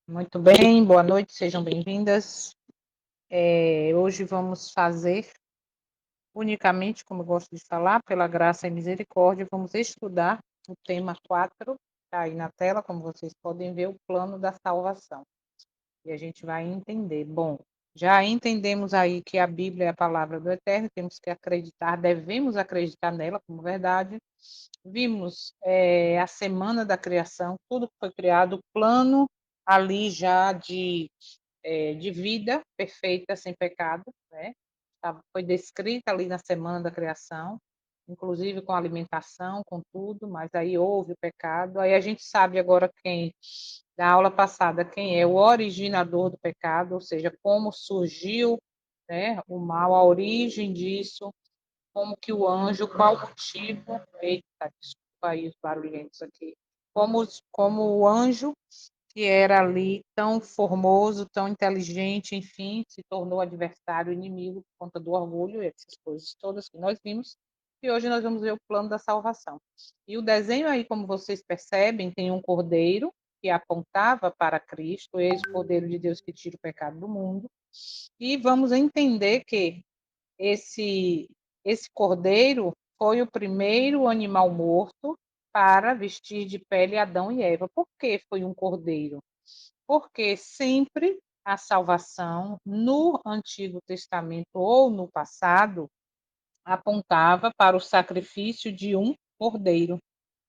Muito bem, boa noite, sejam bem-vindas. Hoje vamos fazer unicamente, como eu gosto de falar, pela graça e misericórdia, vamos estudar o tema 4, está aí na tela, como vocês podem ver, o plano da salvação. E a gente vai entender. Bom, já entendemos aí que a Bíblia é a palavra do Eterno, temos que acreditar, devemos acreditar nela como verdade. Vimos a semana da criação, tudo que foi criado, o plano ali já de vida perfeita, sem pecado, né? Foi descrita ali na semana da criação, inclusive com alimentação, com tudo, mas aí houve o pecado. Aí a gente sabe agora da aula passada, quem é o originador do pecado, ou seja, como surgiu, né, o mal, a origem disso, como que o anjo, qual o motivo, eita, desculpa aí os barulhentos aqui, como o anjo que era ali tão formoso, tão inteligente, enfim, se tornou adversário, inimigo por conta do orgulho e essas coisas todas que nós vimos. E hoje nós vamos ver o plano da salvação. E o desenho aí, como vocês percebem, tem um cordeiro que apontava para Cristo, esse cordeiro de Deus que tira o pecado do mundo. E vamos entender que esse esse cordeiro foi o primeiro animal morto para vestir de pele Adão e Eva. Por que foi um cordeiro? Porque sempre a salvação no Antigo Testamento ou no passado apontava para o sacrifício de um cordeiro.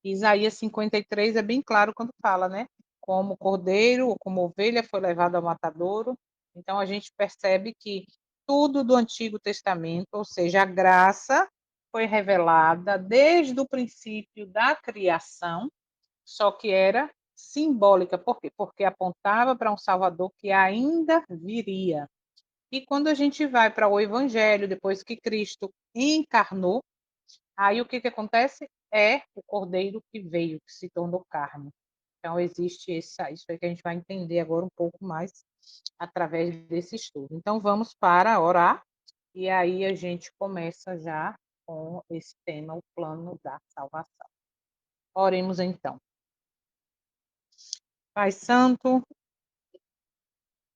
Isaías 53 é bem claro quando fala, né? Como cordeiro ou como ovelha foi levado ao matadouro. Então a gente percebe que tudo do Antigo Testamento, ou seja, a graça foi revelada desde o princípio da criação, só que era simbólica. Por quê? Porque apontava para um Salvador que ainda viria. E quando a gente vai para o Evangelho, depois que Cristo encarnou, aí o que, que acontece? É o cordeiro que veio, que se tornou carne. Então, existe isso aí que a gente vai entender agora um pouco mais através desse estudo. Então, vamos para orar, e aí a gente começa já com esse tema, o plano da salvação. Oremos então. Pai Santo,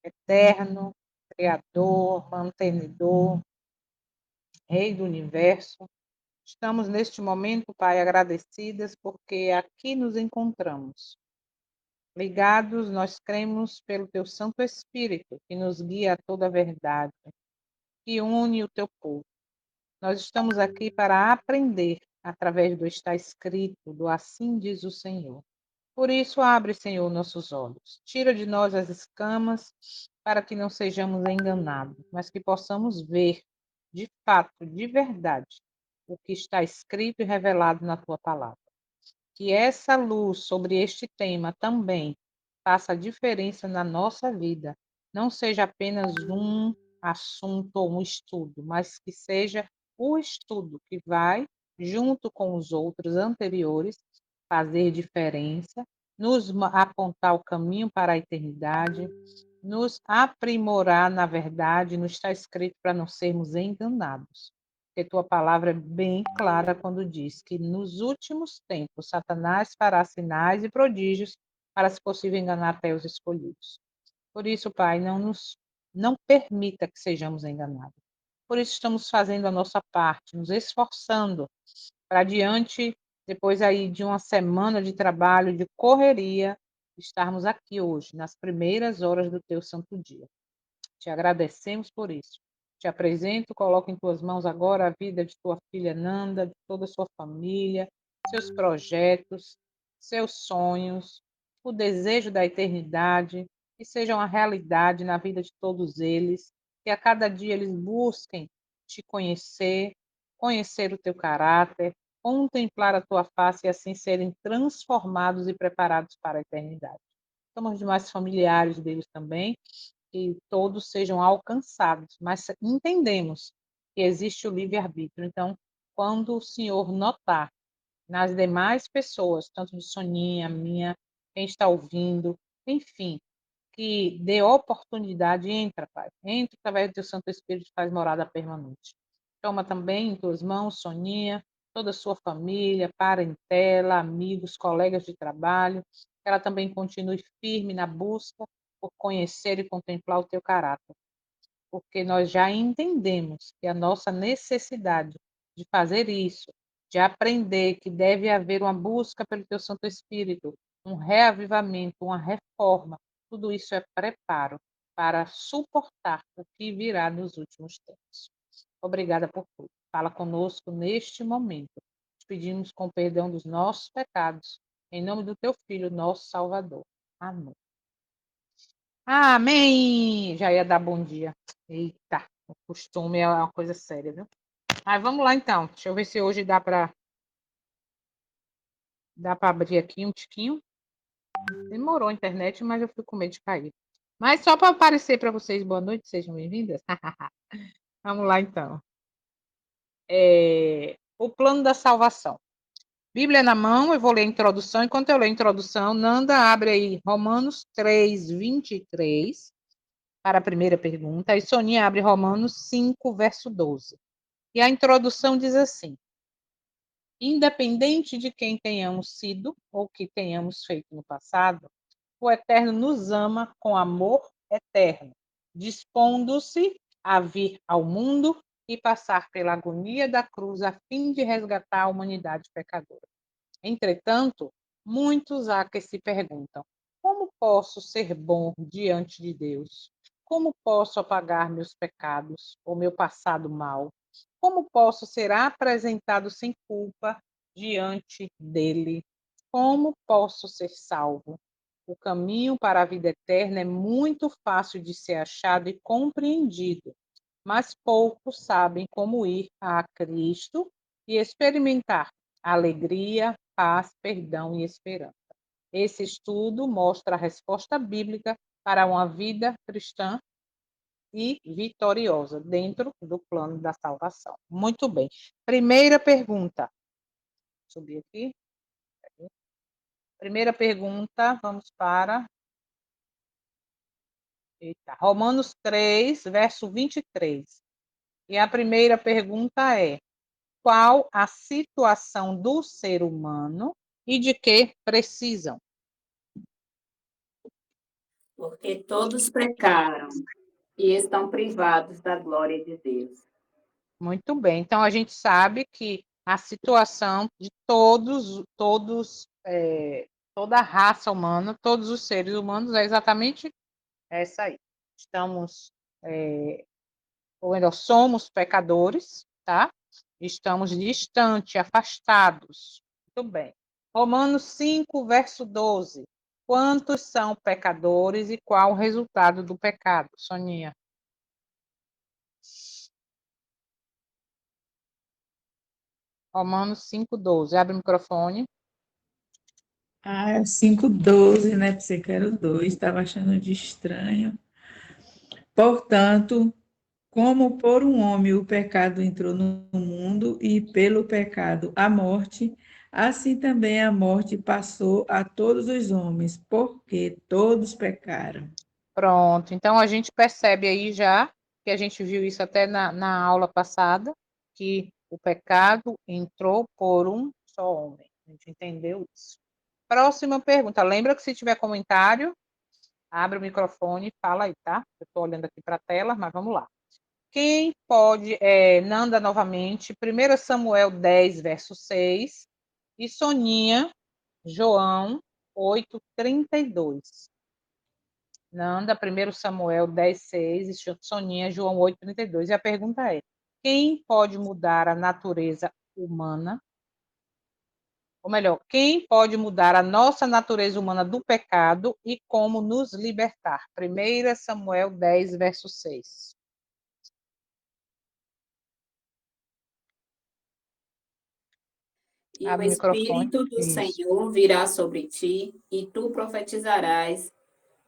eterno, Criador, mantenedor, Rei do universo, estamos neste momento, Pai, agradecidas porque aqui nos encontramos. Ligados, nós cremos pelo Teu Santo Espírito, que nos guia a toda a verdade, que une o Teu povo. Nós estamos aqui para aprender através do está escrito, do assim diz o Senhor. Por isso, abre, Senhor, nossos olhos. Tira de nós as escamas, para que não sejamos enganados, mas que possamos ver, de fato, de verdade, o que está escrito e revelado na Tua palavra. Que essa luz sobre este tema também faça diferença na nossa vida. Não seja apenas um assunto ou um estudo, mas que seja o estudo que vai, junto com os outros anteriores, fazer diferença, nos apontar o caminho para a eternidade, nos aprimorar na verdade, não está escrito para não sermos enganados. Porque tua palavra é bem clara quando diz que nos últimos tempos Satanás fará sinais e prodígios para, se possível, enganar até os escolhidos. Por isso, Pai, não permita que sejamos enganados. Por isso estamos fazendo a nossa parte, nos esforçando para diante, depois aí de uma semana de trabalho, de correria, estarmos aqui hoje, nas primeiras horas do teu santo dia. Te agradecemos por isso. Te apresento, coloco em tuas mãos agora a vida de tua filha Nanda, de toda a sua família, seus projetos, seus sonhos, o desejo da eternidade, que sejam a realidade na vida de todos eles, que a cada dia eles busquem te conhecer, conhecer o teu caráter, contemplar a tua face e assim serem transformados e preparados para a eternidade. Somos demais familiares deles também, que todos sejam alcançados, mas entendemos que existe o livre-arbítrio. Então, quando o Senhor notar nas demais pessoas, tanto de Soninha, minha, quem está ouvindo, enfim, que dê oportunidade, entra, Pai. Entra através do teu Santo Espírito e faz morada permanente. Toma também em tuas mãos, Soninha, toda a sua família, parentela, amigos, colegas de trabalho, que ela também continue firme na busca por conhecer e contemplar o teu caráter, porque nós já entendemos que a nossa necessidade de fazer isso, de aprender que deve haver uma busca pelo teu Santo Espírito, um reavivamento, uma reforma, tudo isso é preparo para suportar o que virá nos últimos tempos. Obrigada por tudo. Fala conosco neste momento. Te pedimos com perdão dos nossos pecados, em nome do teu Filho, nosso Salvador. Amém. Amém! Já ia dar bom dia. Eita, o costume é uma coisa séria, viu? Mas vamos lá então. Deixa eu ver se hoje dá para abrir aqui um tiquinho. Demorou a internet, mas eu fui com medo de cair. Mas só para aparecer para vocês, boa noite, sejam bem-vindas. Vamos lá então. O plano da salvação. Bíblia na mão, eu vou ler a introdução. Enquanto eu leio a introdução, Nanda abre aí Romanos 3, 23, para a primeira pergunta, e Soninha abre Romanos 5, verso 12. E a introdução diz assim: independente de quem tenhamos sido ou que tenhamos feito no passado, o Eterno nos ama com amor eterno, dispondo-se a vir ao mundo e passar pela agonia da cruz a fim de resgatar a humanidade pecadora. Entretanto, muitos há que se perguntam: como posso ser bom diante de Deus? Como posso apagar meus pecados ou meu passado mal? Como posso ser apresentado sem culpa diante dele? Como posso ser salvo? O caminho para a vida eterna é muito fácil de ser achado e compreendido, mas poucos sabem como ir a Cristo e experimentar alegria, paz, perdão e esperança. Esse estudo mostra a resposta bíblica para uma vida cristã e vitoriosa dentro do plano da salvação. Muito bem. Primeira pergunta. Subir aqui. Primeira pergunta, vamos para Romanos 3, verso 23. E a primeira pergunta é: qual a situação do ser humano e de que precisam? Porque todos pecaram e estão privados da glória de Deus. Muito bem. Então a gente sabe que a situação de toda a raça humana, todos os seres humanos é exatamente essa aí. Estamos, ou melhor, somos pecadores, tá? Estamos distantes, afastados. Muito bem. Romanos 5, verso 12. Quantos são pecadores e qual o resultado do pecado, Soninha? Romanos 5:12. Abre o microfone. Ah, 5:12, né? Pensei que era o 2, estava achando de estranho. Portanto, como por um homem o pecado entrou no mundo e pelo pecado a morte, assim também a morte passou a todos os homens, porque todos pecaram. Pronto. Então a gente percebe aí já, que a gente viu isso até na aula passada, que o pecado entrou por um só homem. A gente entendeu isso. Próxima pergunta. Lembra que se tiver comentário, abre o microfone e fala aí, tá? Eu estou olhando aqui para a tela, mas vamos lá. Quem pode, Nanda novamente, 1 Samuel 10, verso 6, e Soninha, João 8:32. Nanda, 1 Samuel 10:6, e Soninha, João 8:32. E a pergunta é: quem pode mudar a natureza humana? Ou melhor, quem pode mudar a nossa natureza humana do pecado e como nos libertar? 1 Samuel 10, verso 6. E o Abre o microfone. Espírito do Isso. Senhor virá sobre ti, e tu profetizarás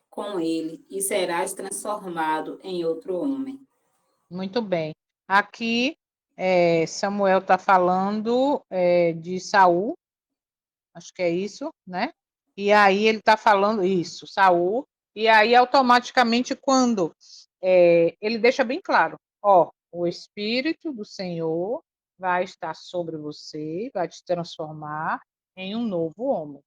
com ele, e serás transformado em outro homem. Muito bem. Aqui, Samuel está falando de Saul, acho que é isso, né? E aí ele está falando isso, Saul, e aí automaticamente quando ele deixa bem claro, ó, o Espírito do Senhor vai estar sobre você, vai te transformar em um novo homem.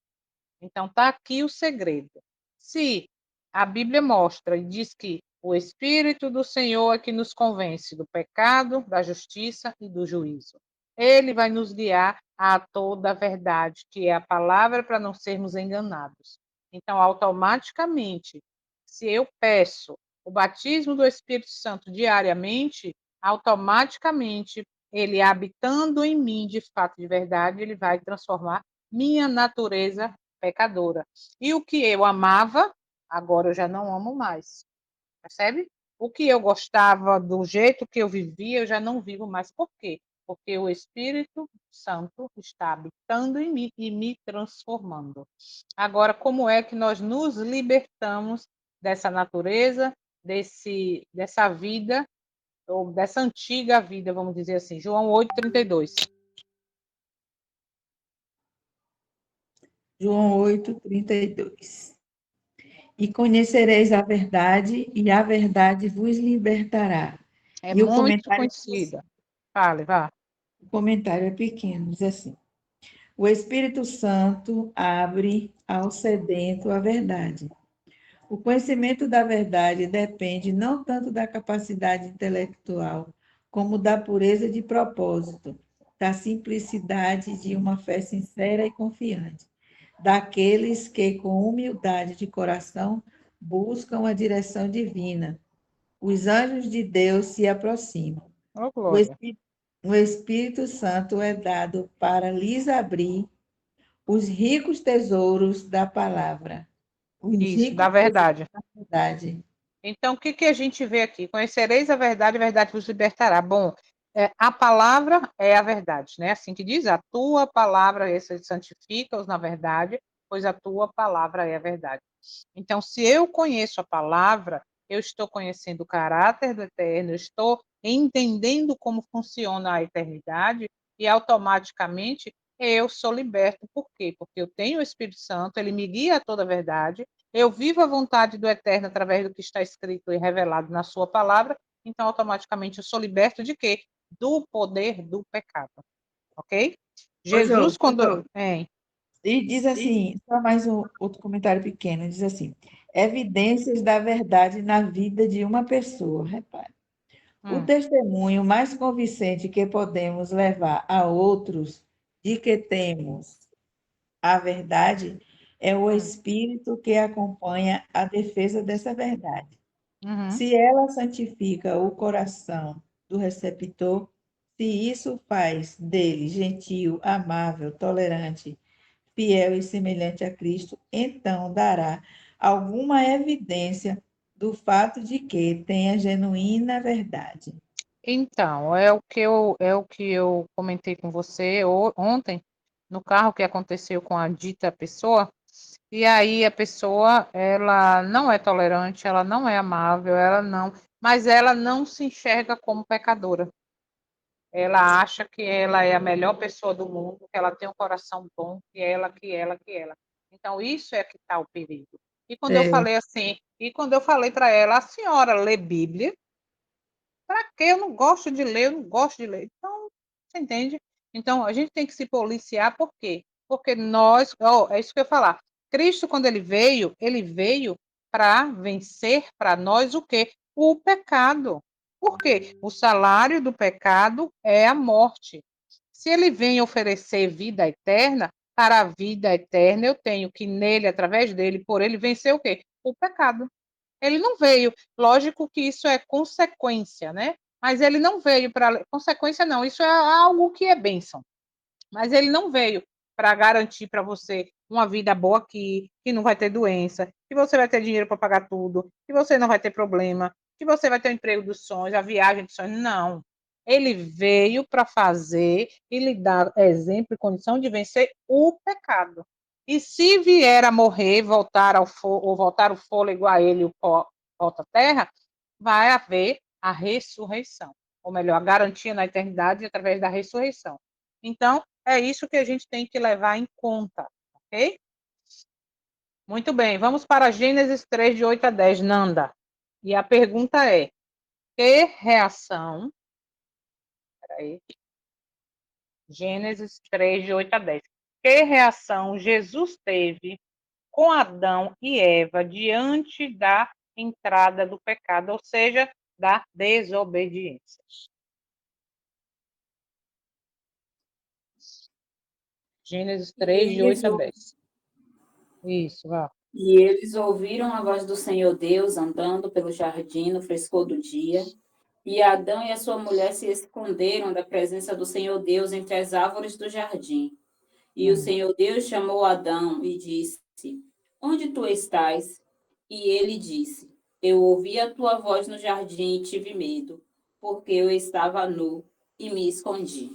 Então tá aqui o segredo. Se a Bíblia mostra e diz que o Espírito do Senhor é que nos convence do pecado, da justiça e do juízo. Ele vai nos guiar a toda a verdade, que é a palavra, para não sermos enganados. Então, automaticamente, se eu peço o batismo do Espírito Santo diariamente, automaticamente, ele habitando em mim, de fato, de verdade, ele vai transformar minha natureza pecadora. E o que eu amava, agora eu já não amo mais. Percebe? O que eu gostava, do jeito que eu vivia, eu já não vivo mais. Por quê? Porque o Espírito Santo está habitando em mim e me transformando. Agora, como é que nós nos libertamos dessa natureza, dessa vida, ou dessa antiga vida, vamos dizer assim? João 8,32. João 8:32. E conhecereis a verdade, e a verdade vos libertará. É E muito conhecida. Fale, vá. o comentário é pequeno, diz assim: o Espírito Santo abre ao sedento a verdade. O conhecimento da verdade depende não tanto da capacidade intelectual, como da pureza de propósito, da simplicidade de uma fé sincera e confiante, daqueles que, com humildade de coração, buscam a direção divina. Os anjos de Deus se aproximam. Ô, O glória. Espírito, o Espírito Santo é dado para lhes abrir os ricos tesouros da palavra. Os Isso, ricos da tesouros verdade. da verdade. Então, o que que a gente vê aqui? Conhecereis a verdade vos libertará. Bom, a palavra é a verdade, né? Assim que diz, a tua palavra, essa santifica-os na verdade, pois a tua palavra é a verdade. Então, se eu conheço a palavra, eu estou conhecendo o caráter do eterno, eu estou entendendo como funciona a eternidade e automaticamente eu sou liberto. Por quê? Porque eu tenho o Espírito Santo, ele me guia a toda a verdade, eu vivo a vontade do eterno através do que está escrito e revelado na sua palavra, então automaticamente eu sou liberto de quê? Do poder do pecado, ok? Ô, Jô, Jesus, quando... e diz assim, só mais um outro comentário pequeno, diz assim, evidências da verdade na vida de uma pessoa, repare. O hum, testemunho mais convincente que podemos levar a outros de que temos a verdade é o hum, espírito que acompanha a defesa dessa verdade. uhum. Se ela santifica o coração do receptor, se isso faz dele gentil, amável, tolerante, fiel e semelhante a Cristo, então dará alguma evidência do fato de que tem a genuína verdade. Então, é o que eu comentei com você ontem, no carro que aconteceu com a dita pessoa, e aí a pessoa, ela não é tolerante, ela não é amável, ela não, mas ela não se enxerga como pecadora. Ela acha que ela é a melhor pessoa do mundo, que ela tem um coração bom, que ela, que ela, que ela. Então, isso é que está o perigo. E quando eu É, falei assim, e quando eu falei para ela, a senhora lê Bíblia? Para quê? Eu não gosto de ler, eu não gosto de ler. Então, você entende? Então, a gente tem que se policiar, por quê? Porque nós, é isso que eu ia falar. Cristo, quando ele veio para vencer para nós o quê? O pecado. Por quê? O salário do pecado é a morte. Se ele vem oferecer vida eterna, para a vida eterna eu tenho que nele, através dele, por ele vencer o quê? O pecado. Ele não veio, lógico que isso é consequência, né? Mas ele não veio para. Consequência não, isso é algo que é bênção. Mas ele não veio para garantir para você uma vida boa aqui, que não vai ter doença, que você vai ter dinheiro para pagar tudo, que você não vai ter problema, que você vai ter o emprego dos sonhos, a viagem dos sonhos. Não. Ele veio para fazer e lhe dar exemplo e condição de vencer o pecado. E se vier a morrer, ou voltar o fôlego a ele, o pó, volta à terra, vai haver a ressurreição. Ou melhor, a garantia na eternidade através da ressurreição. Então, é isso que a gente tem que levar em conta, ok? Muito bem, vamos para Gênesis 3, de 8 a 10, Nanda. E a pergunta é: que reação. Peraí, Gênesis 3, de 8 a 10. Que reação Jesus teve com Adão e Eva diante da entrada do pecado, ou seja, da desobediência. Gênesis 3, de 8 a 10. Isso, vá. E eles ouviram a voz do Senhor Deus andando pelo jardim no frescor do dia. E Adão e a sua mulher se esconderam da presença do Senhor Deus entre as árvores do jardim. E o Senhor Deus chamou Adão e disse: Onde tu estás? E ele disse: Eu ouvi a tua voz no jardim e tive medo, porque eu estava nu e me escondi.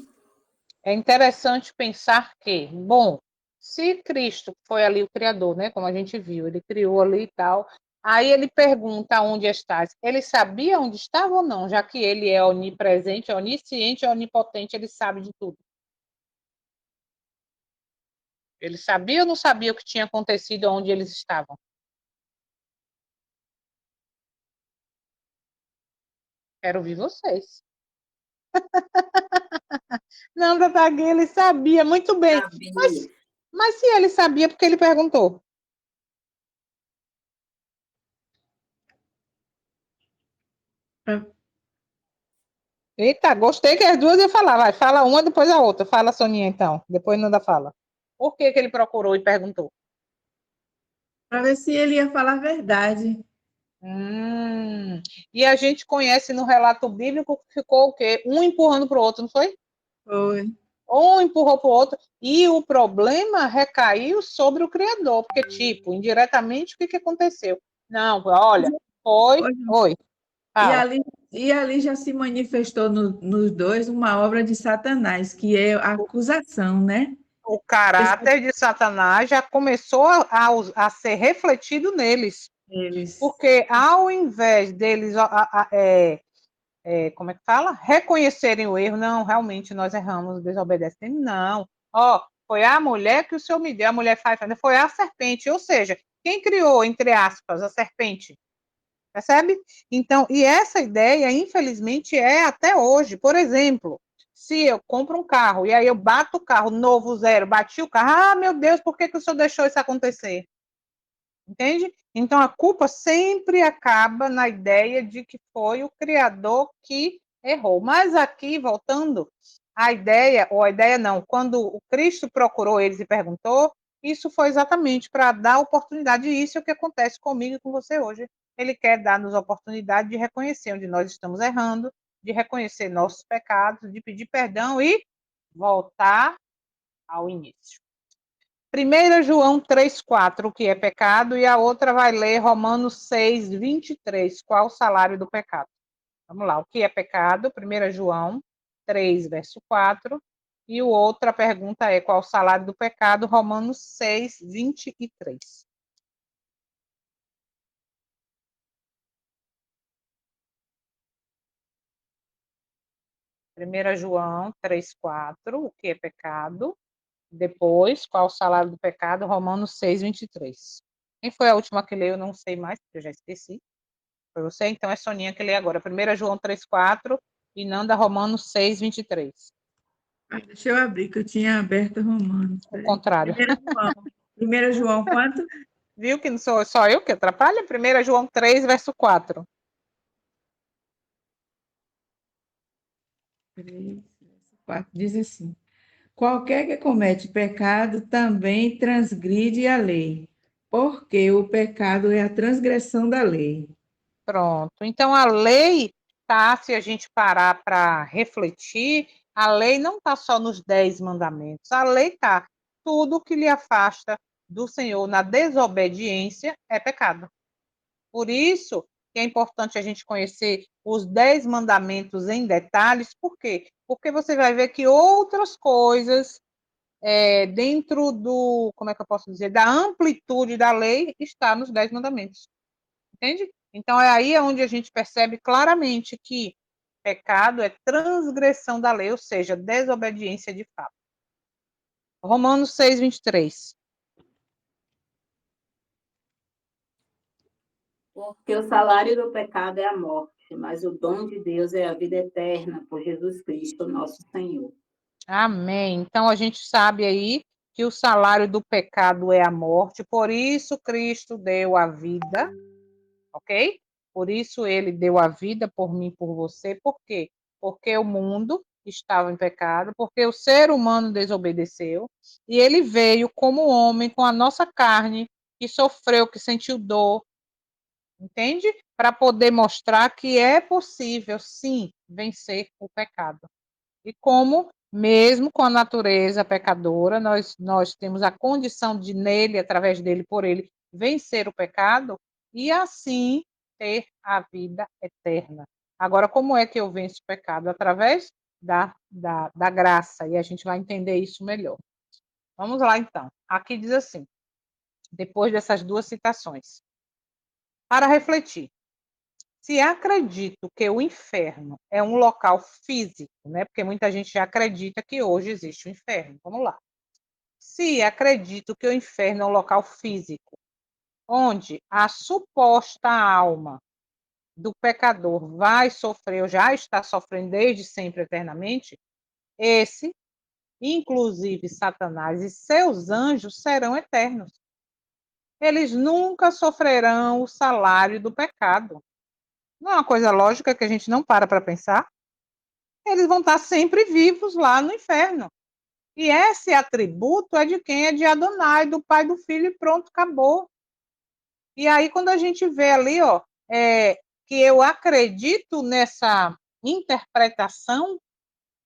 É interessante pensar que, bom, se Cristo foi ali o Criador, né? Como a gente viu, ele criou ali e tal. Aí ele pergunta onde estás. Ele sabia onde estava ou não? Já que ele é onipresente, onisciente, onipotente, ele sabe de tudo. Ele sabia ou não sabia o que tinha acontecido onde eles estavam? Quero ouvir vocês. Não, Tatagui, ele sabia muito bem. Sabia. Mas se ele sabia, porque ele perguntou? Eita, gostei que as duas iam falar. Vai, fala uma, depois a outra. Fala, Soninha, então. Depois Nanda fala. Por que ele procurou e perguntou? Para ver se ele ia falar a verdade. E a gente conhece no relato bíblico que ficou o quê? Um empurrando para o outro, não foi? Foi. Um empurrou para o outro. E o problema recaiu sobre o Criador. Porque, tipo, indiretamente, o que aconteceu? Não, olha, foi. Foi. Oi, E fala. ali, e ali já se manifestou nos dois uma obra de Satanás, que é a acusação, né? O caráter de Satanás já começou a ser refletido neles. Eles, Porque ao invés deles, como é que fala? Reconhecerem o erro, não, realmente nós erramos, desobedecemos, não. Ó, foi a mulher que o Senhor me deu, a mulher faz, foi a serpente, ou seja, quem criou, entre aspas, a serpente? Percebe? Então, e essa ideia, infelizmente, é até hoje. Por exemplo, se eu compro um carro e aí eu bato o carro novo, zero, bati o carro, ah, meu Deus, por que o senhor deixou isso acontecer? Entende? Então, a culpa sempre acaba na ideia de que foi o Criador que errou. Mas aqui, voltando, a ideia, ou a ideia não, quando o Cristo procurou eles e perguntou, isso foi exatamente para dar oportunidade, e isso é o que acontece comigo e com você hoje. Ele quer dar-nos a oportunidade de reconhecer onde nós estamos errando, de reconhecer nossos pecados, de pedir perdão e voltar ao início. 1 João 3,4, o que é pecado, e a outra vai ler Romanos 6, 23, qual o salário do pecado. Vamos lá, o que é pecado? 1 João 3, verso 4, e o outra pergunta é qual o salário do pecado? Romanos 6, 23. Primeira João 3,4, o que é pecado? Depois, qual o salário do pecado? Romanos 6, 23. Quem foi a última que leu? Eu não sei mais, porque eu já esqueci. Foi você? Então é Soninha que lê agora. 1 João 3,4 e Nanda Romanos 6, 23. deixa eu abrir, que eu tinha aberto Romanos. O Peraí. contrário. 1 João, quanto? Viu que não sou só eu que atrapalha? 1 João 3, verso 4. 3, 4, diz assim: Qualquer que comete pecado também transgride a lei, porque o pecado é a transgressão da lei. Pronto. Então a lei tá, se a gente parar para refletir, a lei não está só nos 10 mandamentos. A lei está tudo que lhe afasta do Senhor na desobediência é pecado. Por isso que é importante a gente conhecer os 10 mandamentos em detalhes. Por quê? Porque você vai ver que outras coisas dentro do, como é que eu posso dizer, da amplitude da lei está nos 10 mandamentos. Entende? Então é aí onde a gente percebe claramente que pecado é transgressão da lei, ou seja, desobediência de fato. Romanos 6, 23. Porque o salário do pecado é a morte, mas o dom de Deus é a vida eterna por Jesus Cristo, nosso Senhor. Amém. Então a gente sabe aí que o salário do pecado é a morte, por isso Cristo deu a vida, ok? Por isso ele deu a vida por mim, por você. Por quê? Porque o mundo estava em pecado, porque o ser humano desobedeceu, e ele veio como homem, com a nossa carne, que sofreu, que sentiu dor, entende? Para poder mostrar que é possível, sim, vencer o pecado. E como, mesmo com a natureza pecadora, nós temos a condição de nele, através dele, por ele, vencer o pecado e assim ter a vida eterna. Agora, como é que eu venço o pecado? Através da graça, e a gente vai entender isso melhor. Vamos lá, então. Aqui diz assim, depois dessas duas citações. Para refletir. Se acredito que o inferno é um local físico, né? Porque muita gente já acredita que hoje existe o inferno. Vamos lá. Se acredito que o inferno é um local físico, onde a suposta alma do pecador vai sofrer, ou já está sofrendo desde sempre, eternamente, esse, inclusive Satanás e seus anjos, serão eternos. Eles nunca sofrerão o salário do pecado. Não é uma coisa lógica que a gente não para pensar? Eles vão estar sempre vivos lá no inferno. E esse atributo é de quem? É de Adonai, do Pai, do Filho, e pronto, acabou. E aí, quando a gente vê ali, ó, que eu acredito nessa interpretação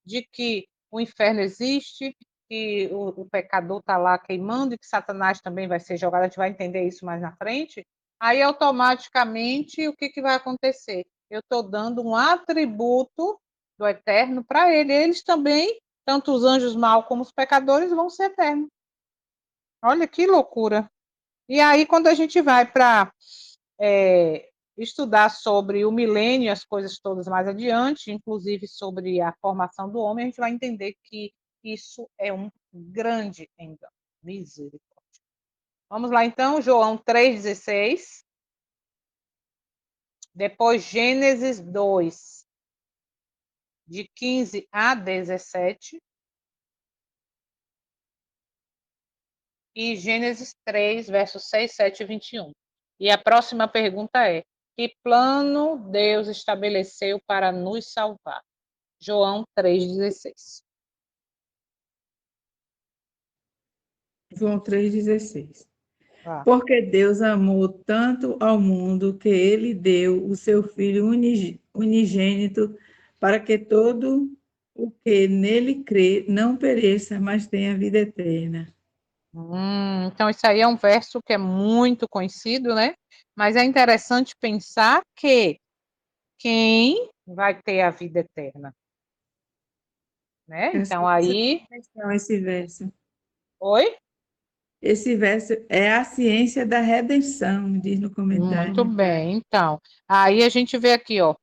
de que o inferno existe, que o pecador está lá queimando e que Satanás também vai ser jogado, a gente vai entender isso mais na frente, aí automaticamente o que vai acontecer? Eu estou dando um atributo do eterno para ele. Eles também, tanto os anjos maus como os pecadores, vão ser eternos. Olha que loucura. E aí, quando a gente vai para estudar sobre o milênio, as coisas todas mais adiante, inclusive sobre a formação do homem, a gente vai entender que isso é um grande engano. Misericórdia. Vamos lá, então, João 3,16. Depois, Gênesis 2, de 15 a 17. E Gênesis 3, versos 6, 7 e 21. E a próxima pergunta é: que plano Deus estabeleceu para nos salvar? João 3,16. João 3,16. Ah. Porque Deus amou tanto ao mundo que ele deu o seu Filho unigênito para que todo o que nele crê não pereça, mas tenha vida eterna. Então, isso aí é um verso que é muito conhecido, né? Mas é interessante pensar que quem vai ter a vida eterna, né? Presta Então, aí... atenção esse verso. Oi? Esse verso é a ciência da redenção, diz no Muito comentário. bem. Então, aí a gente vê aqui, ó.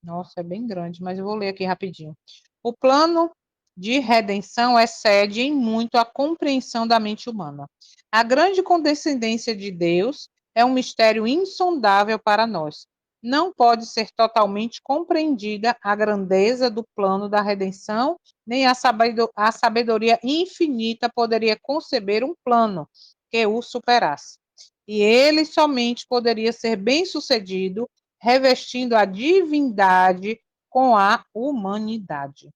Nossa, é bem grande, mas eu vou ler aqui rapidinho. O plano de redenção excede em muito a compreensão da mente humana. A grande condescendência de Deus é um mistério insondável para nós. Não pode ser totalmente compreendida a grandeza do plano da redenção, nem a sabedoria infinita poderia conceber um plano que o superasse. E ele somente poderia ser bem-sucedido revestindo a divindade com a humanidade.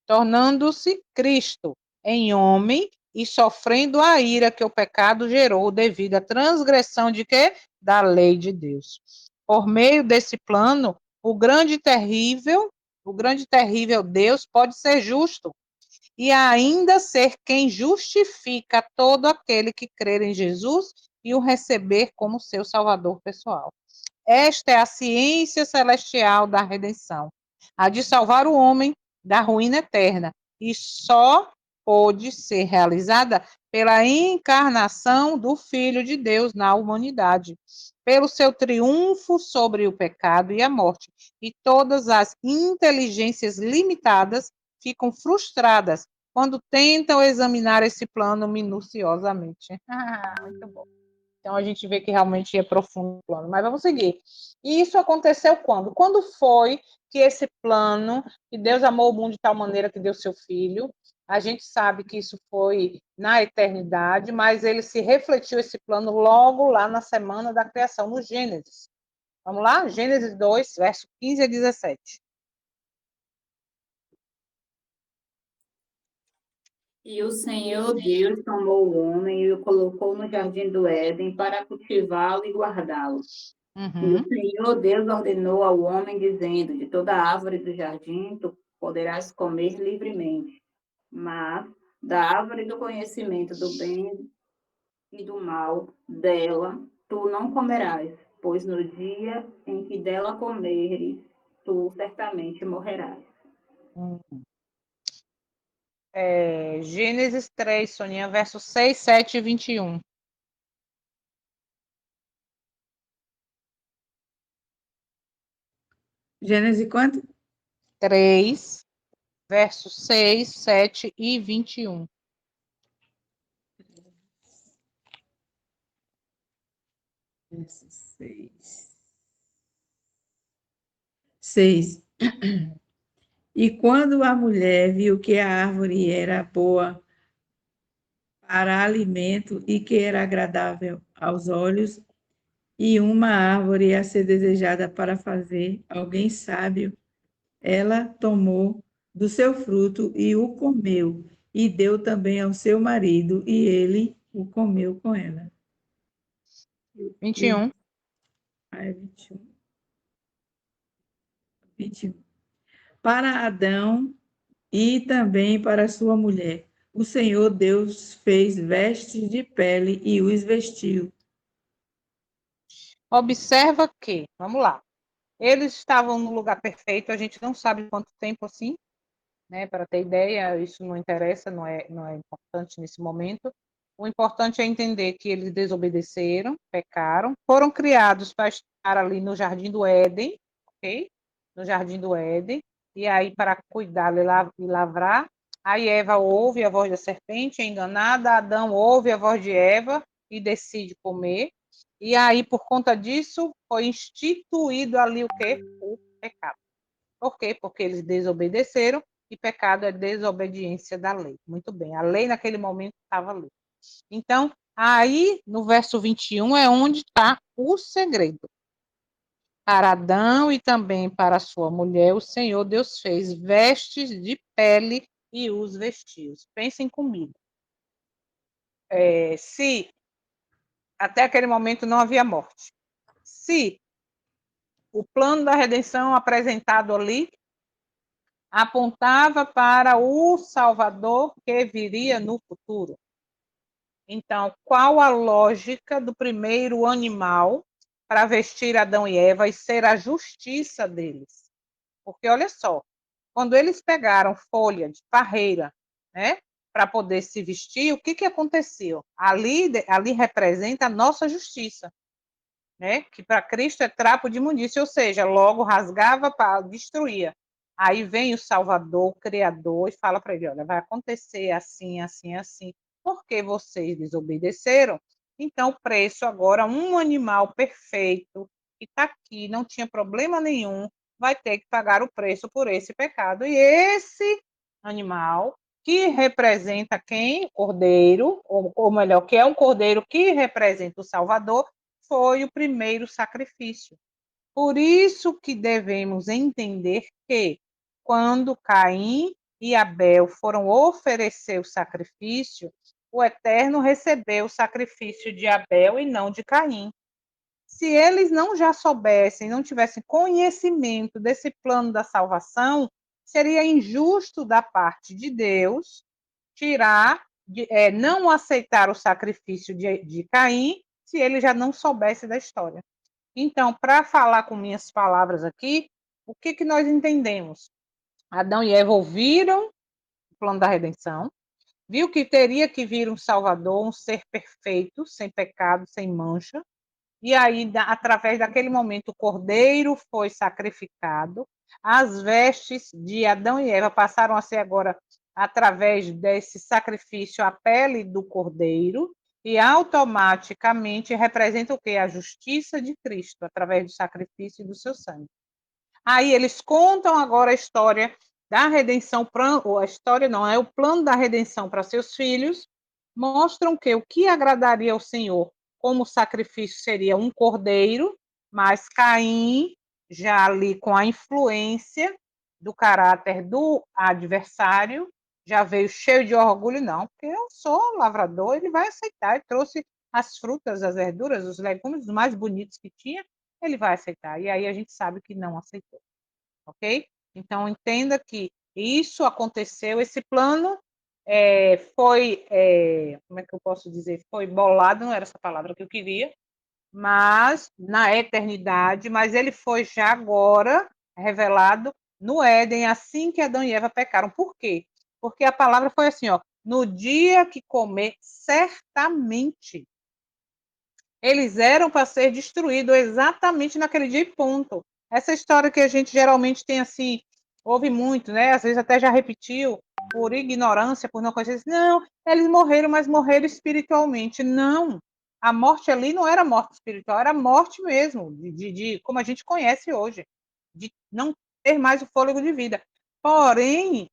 Tornando-se Cristo em homem e sofrendo a ira que o pecado gerou devido à transgressão de quê? Da lei de Deus. Por meio desse plano, o grande e terrível Deus pode ser justo e ainda ser quem justifica todo aquele que crer em Jesus e o receber como seu Salvador pessoal. Esta é a ciência celestial da redenção, a de salvar o homem da ruína eterna, e só pôde ser realizada pela encarnação do Filho de Deus na humanidade, pelo seu triunfo sobre o pecado e a morte. E todas as inteligências limitadas ficam frustradas quando tentam examinar esse plano minuciosamente. Muito bom. Então a gente vê que realmente é profundo o plano. Mas vamos seguir. E isso aconteceu quando? Quando foi que esse plano, que Deus amou o mundo de tal maneira que deu seu filho, A gente sabe que isso foi na eternidade, mas ele se refletiu esse plano logo lá na semana da criação, no Gênesis. Vamos lá? Gênesis 2, verso 15 a 17. E o Senhor Deus tomou o homem e o colocou no jardim do Éden para cultivá-lo e guardá-lo. E o Senhor Deus ordenou ao homem, dizendo: de toda árvore do jardim tu poderás comer livremente, mas da árvore do conhecimento do bem e do mal, dela tu não comerás, pois no dia em que dela comeres, tu certamente morrerás. Gênesis 3, Soninha, verso 6, 7 e 21. Gênesis quanto? 3, verso 6, 7 e 21. Verso 6. 6. E quando a mulher viu que a árvore era boa para alimento e que era agradável aos olhos, e uma árvore a ser desejada para fazer alguém sábio, ela tomou do seu fruto e o comeu, e deu também ao seu marido, e ele o comeu com ela. 21. 21. 21. Para Adão e também para sua mulher, o Senhor Deus fez vestes de pele e os vestiu. Observa que, vamos lá, eles estavam no lugar perfeito, a gente não sabe quanto tempo assim, né? Para ter ideia, isso não interessa, não é importante nesse momento. O importante é entender que eles desobedeceram, pecaram, foram criados para estar ali no Jardim do Éden, ok? No Jardim do Éden, e aí para cuidar e lavrar. Aí Eva ouve a voz da serpente, é enganada, Adão ouve a voz de Eva e decide comer. E aí, por conta disso, foi instituído ali o quê? O pecado. Por quê? Porque eles desobedeceram e pecado é desobediência da lei. Muito bem, a lei naquele momento estava ali. Então, aí no verso 21 é onde está o segredo. Para Adão e também para sua mulher, o Senhor Deus fez vestes de pele e os vestiu. Pensem comigo. Se até aquele momento não havia morte, se o plano da redenção apresentado ali apontava para o Salvador que viria no futuro. Então, qual a lógica do primeiro animal para vestir Adão e Eva e ser a justiça deles? Porque olha só, quando eles pegaram folha de parreira, né, para poder se vestir, o que que aconteceu? Ali representa a nossa justiça, né? Que para Cristo é trapo de imundícia, ou seja, logo rasgava para destruir. Aí vem o Salvador, o Criador, e fala para ele: olha, vai acontecer assim, assim, assim, porque vocês desobedeceram. Então, o preço agora, um animal perfeito, que está aqui, não tinha problema nenhum, vai ter que pagar o preço por esse pecado. E esse animal, que representa quem? Cordeiro, ou melhor, que é um cordeiro que representa o Salvador, foi o primeiro sacrifício. Por isso que devemos entender que, quando Caim e Abel foram oferecer o sacrifício, o Eterno recebeu o sacrifício de Abel e não de Caim. Se eles não já soubessem, não tivessem conhecimento desse plano da salvação, seria injusto da parte de Deus não aceitar o sacrifício de Caim se ele já não soubesse da história. Então, para falar com minhas palavras aqui, o que, que nós entendemos? Adão e Eva ouviram o plano da redenção, viu que teria que vir um Salvador, um ser perfeito, sem pecado, sem mancha, e aí, através daquele momento, o cordeiro foi sacrificado, as vestes de Adão e Eva passaram a ser agora, através desse sacrifício, a pele do cordeiro, e automaticamente representa o quê? A justiça de Cristo, através do sacrifício e do seu sangue. Aí eles contam agora a história da redenção, ou a história não, é o plano da redenção para seus filhos, mostram que o que agradaria ao Senhor como sacrifício seria um cordeiro, mas Caim, já ali com a influência do caráter do adversário, já veio cheio de orgulho, não, porque eu sou lavrador, ele vai aceitar, ele trouxe as frutas, as verduras, os legumes, os mais bonitos que tinha, ele vai aceitar. E aí a gente sabe que não aceitou, ok? Então, entenda que isso aconteceu, esse plano foi, como é que eu posso dizer? Foi bolado, não era essa palavra que eu queria, mas na eternidade, mas ele foi já agora revelado no Éden, assim que Adão e Eva pecaram. Por quê? Porque a palavra foi assim, ó, no dia que comer, certamente eles eram para ser destruídos exatamente naquele dia e ponto. Essa história que a gente geralmente tem assim, ouve muito, né? Às vezes até já repetiu, por ignorância, por não conhecer. Não, eles morreram, mas morreram espiritualmente. Não. A morte ali não era morte espiritual, era morte mesmo, de como a gente conhece hoje, de não ter mais o fôlego de vida. Porém,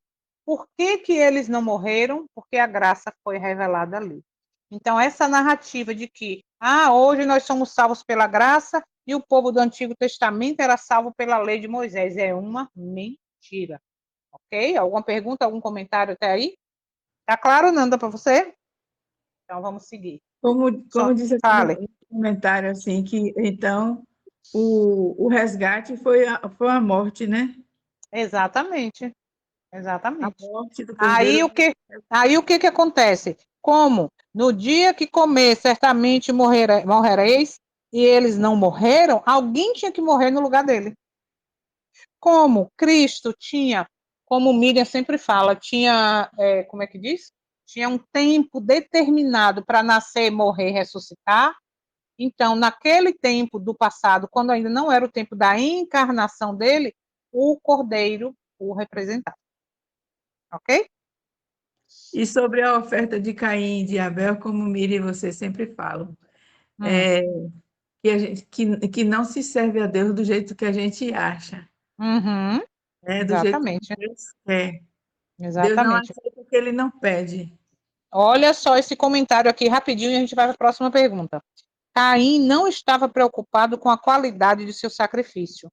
por que, que eles não morreram? Porque a graça foi revelada ali. Então, essa narrativa de que hoje nós somos salvos pela graça e o povo do Antigo Testamento era salvo pela lei de Moisés é uma mentira. Ok? Alguma pergunta, algum comentário até aí? Tá claro, Nanda, para você? Então, vamos seguir. Só Como disse aqui fale. no comentário, assim, que então o resgate foi a morte, né? Exatamente. A Exatamente. morte do Aí cordeiro. o que, aí o que que acontece? Como no dia que comer, certamente morrereis, e eles não morreram, alguém tinha que morrer no lugar dele. Como Cristo tinha, como Miriam sempre fala, tinha, como é que diz? Tinha um tempo determinado para nascer, morrer, ressuscitar. Então, naquele tempo do passado, quando ainda não era o tempo da encarnação dele, o Cordeiro o representava. Ok? E sobre a oferta de Caim e de Abel, como Miri e você sempre falam, Hum, que, que não se serve a Deus do jeito que a gente acha, uhum, né? Do jeito que exatamente, Deus quer. Deus não exatamente. aceita o que ele não pede. Olha só esse comentário aqui rapidinho e a gente vai para a próxima pergunta. Caim não estava preocupado com a qualidade de seu sacrifício.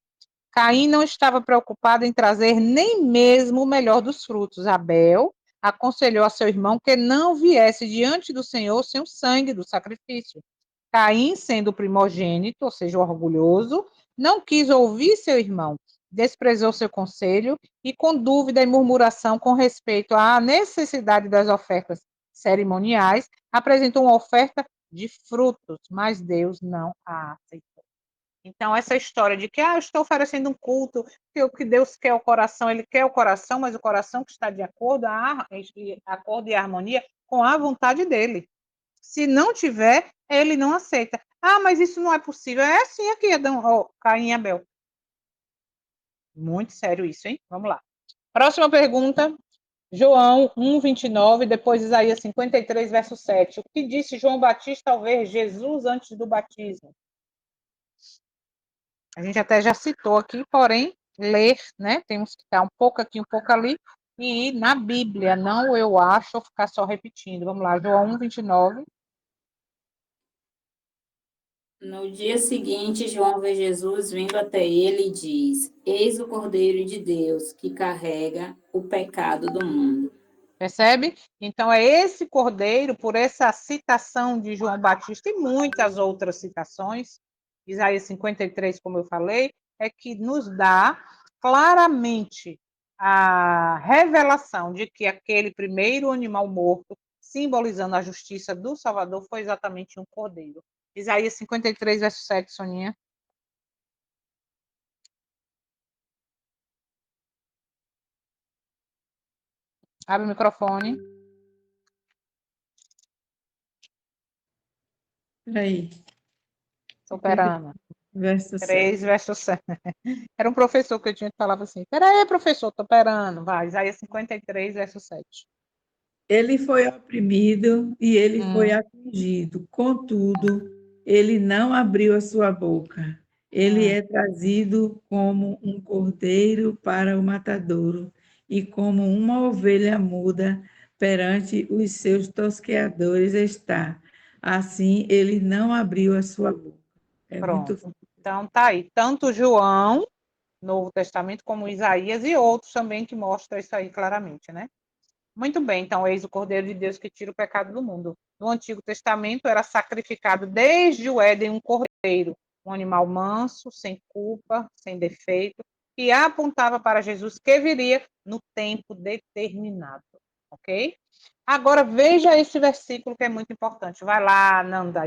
Caim não estava preocupado em trazer nem mesmo o melhor dos frutos. Abel aconselhou a seu irmão que não viesse diante do Senhor sem o sangue do sacrifício. Caim, sendo o primogênito, ou seja, o orgulhoso, não quis ouvir seu irmão, desprezou seu conselho e, com dúvida e murmuração com respeito à necessidade das ofertas cerimoniais, apresentou uma oferta de frutos, mas Deus não a aceitou. Então, essa história de que eu estou oferecendo um culto, que o que Deus quer é o coração, ele quer o coração, mas o coração que está de acordo e harmonia com a vontade dele. Se não tiver, ele não aceita. Mas isso não é possível. É assim aqui, Adão, Caim e Abel. Muito sério isso, hein? Vamos lá. Próxima pergunta. João 1:29, depois Isaías 53, verso 7. O que disse João Batista ao ver Jesus antes do batismo? A gente até já citou aqui, porém, ler, né? Temos que estar um pouco aqui, um pouco ali, e ir na Bíblia, não eu acho, ou ficar só repetindo. Vamos lá, João 1:29. No dia seguinte, João vê Jesus vindo até ele e diz: Eis o Cordeiro de Deus que carrega o pecado do mundo. Percebe? Então, é esse cordeiro, por essa citação de João Batista e muitas outras citações, Isaías 53, como eu falei, é que nos dá claramente a revelação de que aquele primeiro animal morto, simbolizando a justiça do Salvador, foi exatamente um cordeiro. Isaías 53, verso 7, Soninha. Abre o microfone. Aí, Superando. 53, verso 7. 3, verso 7. Era um professor que eu tinha que falava assim: peraí, professor, tô operando. Vai, Isaías 53, verso 7. Ele foi oprimido e ele foi Hum, afligido, contudo, ele não abriu a sua boca. Ele hum, é trazido como um cordeiro para o matadouro, e como uma ovelha muda perante os seus tosqueadores está. Assim, ele não abriu a sua boca. É muito. Pronto. Então, tá aí. Tanto João, Novo Testamento, como Isaías e outros também que mostram isso aí claramente, né? Muito bem, então, eis o Cordeiro de Deus que tira o pecado do mundo. No Antigo Testamento era sacrificado desde o Éden um cordeiro, um animal manso, sem culpa, sem defeito, que apontava para Jesus que viria no tempo determinado, ok? Agora veja esse versículo que é muito importante. Vai lá, Nanda,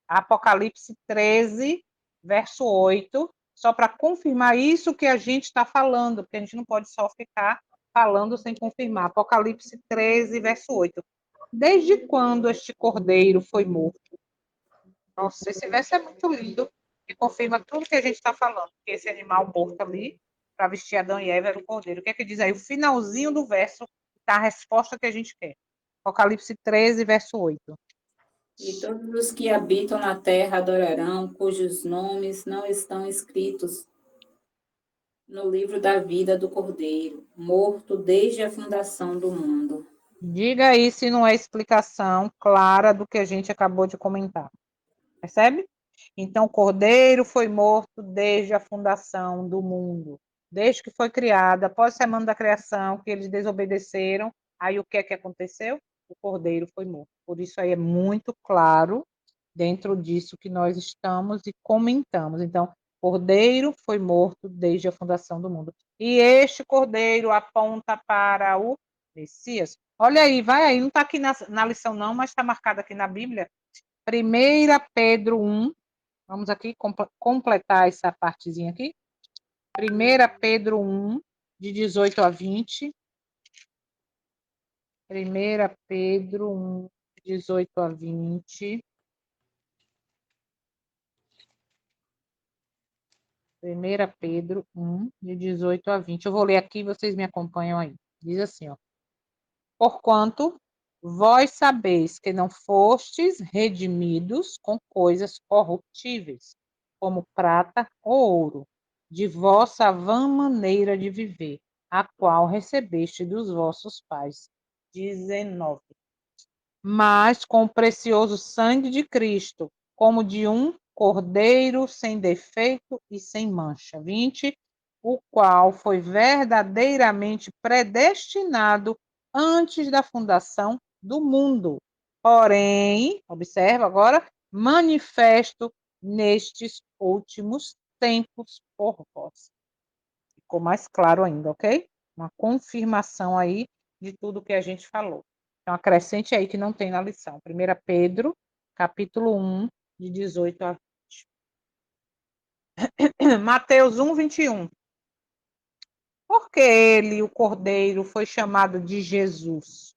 Apocalipse 13, verso 8, só para confirmar isso que a gente está falando, porque a gente não pode só ficar falando sem confirmar. Apocalipse 13, verso 8. Desde quando este cordeiro foi morto? Nossa, esse verso é muito lindo e confirma tudo que a gente está falando, que esse animal morto ali, para vestir Adão e Eva, era o cordeiro. O que é que diz aí? O finalzinho do verso está a resposta que a gente quer. Apocalipse 13, verso 8. E todos os que habitam na terra adorarão, cujos nomes não estão escritos no livro da vida do Cordeiro, morto desde a fundação do mundo. Diga aí se não é explicação clara do que a gente acabou de comentar. Percebe? Então, o cordeiro foi morto desde a fundação do mundo, desde que foi criado, após a semana da criação, que eles desobedeceram. Aí o que é que aconteceu? O cordeiro foi morto. Por isso aí é muito claro dentro disso que nós estamos e comentamos. Então, cordeiro foi morto desde a fundação do mundo. E este cordeiro aponta para o Messias. Olha aí, vai aí, não está aqui na lição não, mas está marcado aqui na Bíblia. 1 Pedro 1, vamos aqui completar essa partezinha aqui. 1 Pedro 1, de 18 a 20. 1 Pedro 1, de 18 a 20. 1 Pedro 1, de 18 a 20. Eu vou ler aqui, vocês me acompanham aí. Diz assim, ó. Porquanto vós sabeis que não fostes redimidos com coisas corruptíveis, como prata ou ouro, de vossa vã maneira de viver, a qual recebeste dos vossos pais. 19. Mas com o precioso sangue de Cristo, como de um cordeiro sem defeito e sem mancha. 20. O qual foi verdadeiramente predestinado antes da fundação do mundo. Porém, observa agora, manifesto nestes últimos tempos por vós. Ficou mais claro ainda, ok? Uma confirmação aí de tudo que a gente falou. Então, acrescente aí que não tem na lição. 1 Pedro, capítulo 1, de 18 a 20. Mateus 1, 21. Por que ele, o cordeiro, foi chamado de Jesus?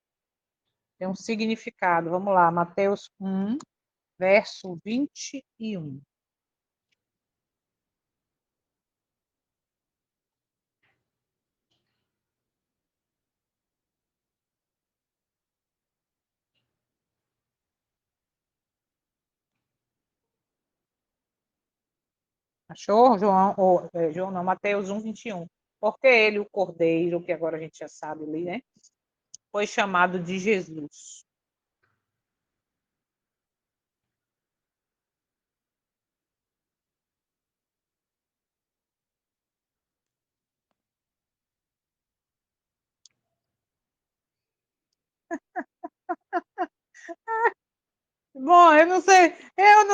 Tem um significado. Vamos lá, Mateus 1, verso 21. Achou, João? João não, Mateus 1, 21. Porque ele, o cordeiro, que agora a gente já sabe ali, né? Foi chamado de Jesus. Bom, eu não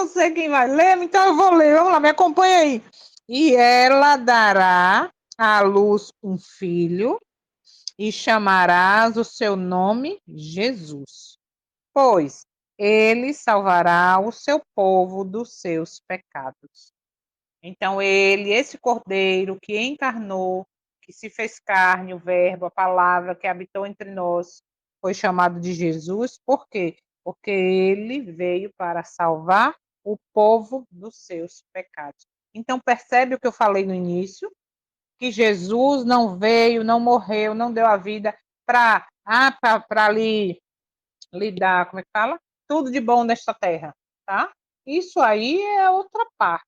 sei quem vai ler, então eu vou ler. Vamos lá, me acompanha aí. E ela dará à luz um filho, e chamarás o seu nome Jesus, pois ele salvará o seu povo dos seus pecados. Então, ele, esse cordeiro que encarnou, que se fez carne, o Verbo, a palavra que habitou entre nós, foi chamado de Jesus. Por quê? Porque ele veio para salvar o povo dos seus pecados. Então, percebe o que eu falei no início? Que Jesus não veio, não morreu, não deu a vida para lhe dar, como é que fala? Tudo de bom nesta terra, tá? Isso aí é outra parte.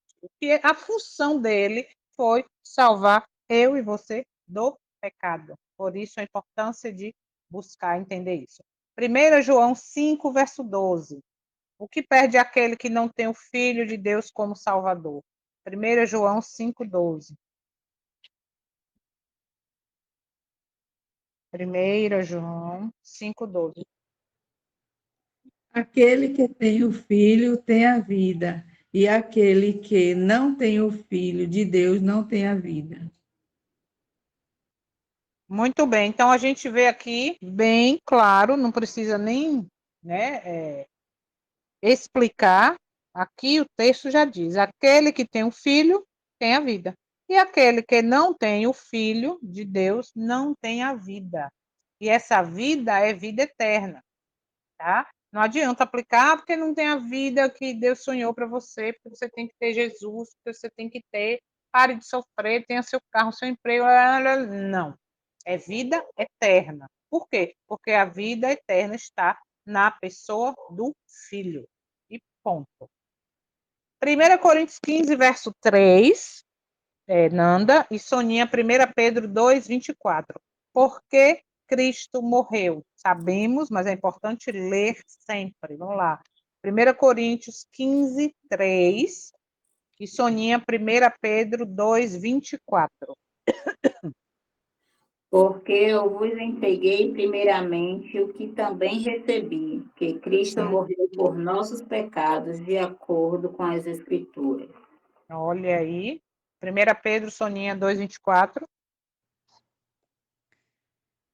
A função dele foi salvar eu e você do pecado. Por isso, a importância de buscar entender isso. 1 João 5, verso 12. O que perde aquele que não tem o Filho de Deus como Salvador? 1 João 5, 12. 1 João 5, 12. Aquele que tem o Filho tem a vida, e aquele que não tem o Filho de Deus não tem a vida. Muito bem, então a gente vê aqui bem claro, não precisa nem, né, explicar. Aqui o texto já diz: aquele que tem o Filho tem a vida, e aquele que não tem o Filho de Deus não tem a vida. E essa vida é vida eterna, tá? Não adianta aplicar porque não tem a vida que Deus sonhou para você, porque você tem que ter Jesus, porque você tem que ter, pare de sofrer, tenha seu carro, seu emprego. Não. É vida eterna. Por quê? Porque a vida eterna está na pessoa do Filho. E ponto. 1 Coríntios 15, verso 3, Nanda, e Soninha, 1 Pedro 2, 24. Por que Cristo morreu? Sabemos, mas é importante ler sempre. Vamos lá. 1 Coríntios 15, 3, e Soninha, 1 Pedro 2, 24. Porque eu vos entreguei primeiramente o que também recebi, que Cristo Sim. morreu por nossos pecados, de acordo com as Escrituras. Olha aí. 1 Pedro, Soninha 2, 24.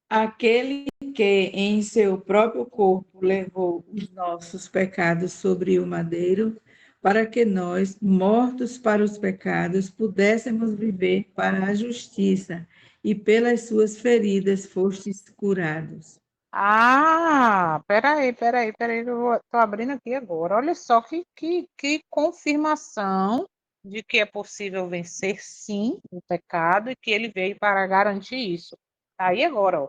Aquele que em seu próprio corpo levou os nossos pecados sobre o madeiro, para que nós, mortos para os pecados, pudéssemos viver para a justiça, e pelas suas feridas fostes curados. Ah, peraí, eu tô abrindo aqui agora. Olha só que confirmação de que é possível vencer, sim, o pecado e que ele veio para garantir isso. Tá aí agora, ó.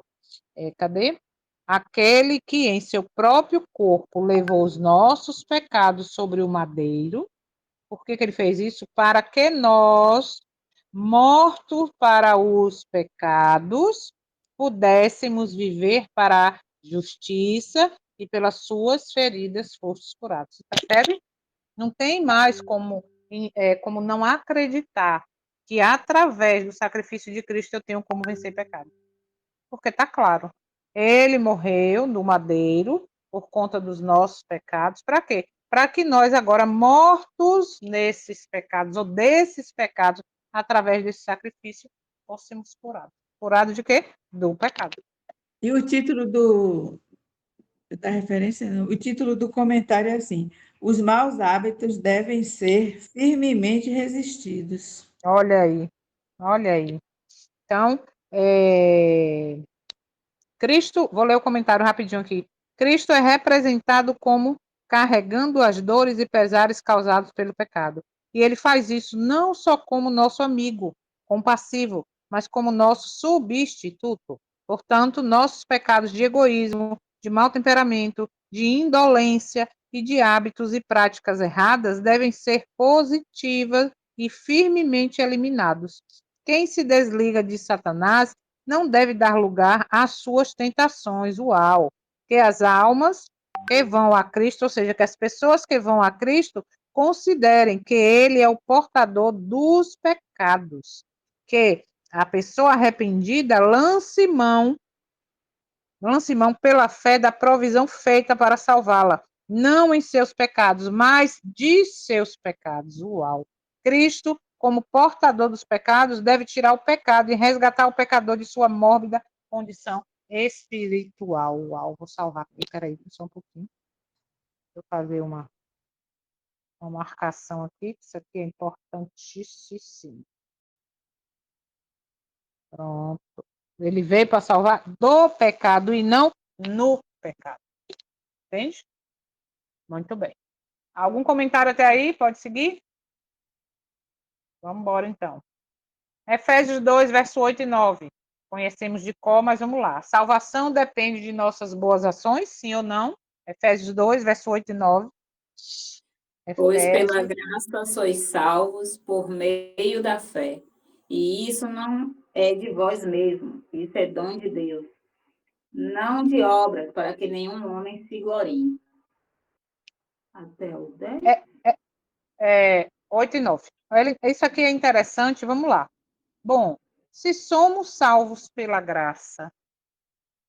Cadê? Aquele que em seu próprio corpo levou os nossos pecados sobre o madeiro. Por que ele fez isso? Para que nós, mortos para os pecados, pudéssemos viver para a justiça e pelas suas feridas fostes curados. Percebe? Não tem mais como não acreditar que através do sacrifício de Cristo eu tenho como vencer pecado. Porque está claro. Ele morreu no madeiro por conta dos nossos pecados. Para quê? Para que nós, agora mortos nesses pecados, ou desses pecados, através desse sacrifício, fôssemos curados. Curado de quê? Do pecado. E o título da referência, não, o título do comentário é assim: os maus hábitos devem ser firmemente resistidos. Olha aí, olha aí. Então, é, Cristo, vou ler o comentário rapidinho aqui. Cristo é representado como carregando as dores e pesares causados pelo pecado. E ele faz isso não só como nosso amigo compassivo, mas como nosso substituto. Portanto, nossos pecados de egoísmo, de mau temperamento, de indolência e de hábitos e práticas erradas devem ser positivas e firmemente eliminados. Quem se desliga de Satanás não deve dar lugar às suas tentações. Uau! Que as almas que vão a Cristo, ou seja, que as pessoas que vão a Cristo considerem que ele é o portador dos pecados. Que a pessoa arrependida lance mão pela fé da provisão feita para salvá-la, não em seus pecados, mas de seus pecados. Uau! Cristo, como portador dos pecados, deve tirar o pecado e resgatar o pecador de sua mórbida condição espiritual. Uau! Vou salvar aqui, peraí, só um pouquinho. Deixa eu fazer uma marcação aqui, que isso aqui é importantíssimo. Pronto. Ele veio para salvar do pecado e não no pecado. Entende? Muito bem. Algum comentário até aí? Pode seguir? Vamos embora, então. Efésios 2, verso 8 e 9. Conhecemos de cor, mas vamos lá. Salvação depende de nossas boas ações, sim ou não? Efésios 2, verso 8 e 9. Pois pela Efésios. graça sois salvos por meio da fé. E isso não é de vós mesmos. Isso é dom de Deus. Não de obras, para que nenhum homem se glorie. Até o 10. É, 8 e 9. Isso aqui é interessante, vamos lá. Bom, se somos salvos pela graça,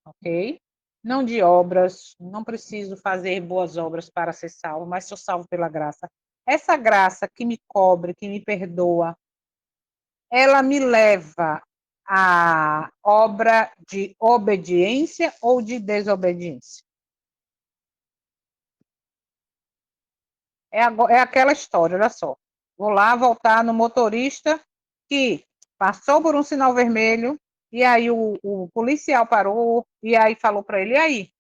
ok? Não de obras, não preciso fazer boas obras para ser salvo, mas sou salvo pela graça. Essa graça que me cobre, que me perdoa, ela me leva à obra de obediência ou de desobediência? É aquela história, olha só. Vou lá voltar no motorista que passou por um sinal vermelho, e aí o policial parou, e aí falou para ele, e aí?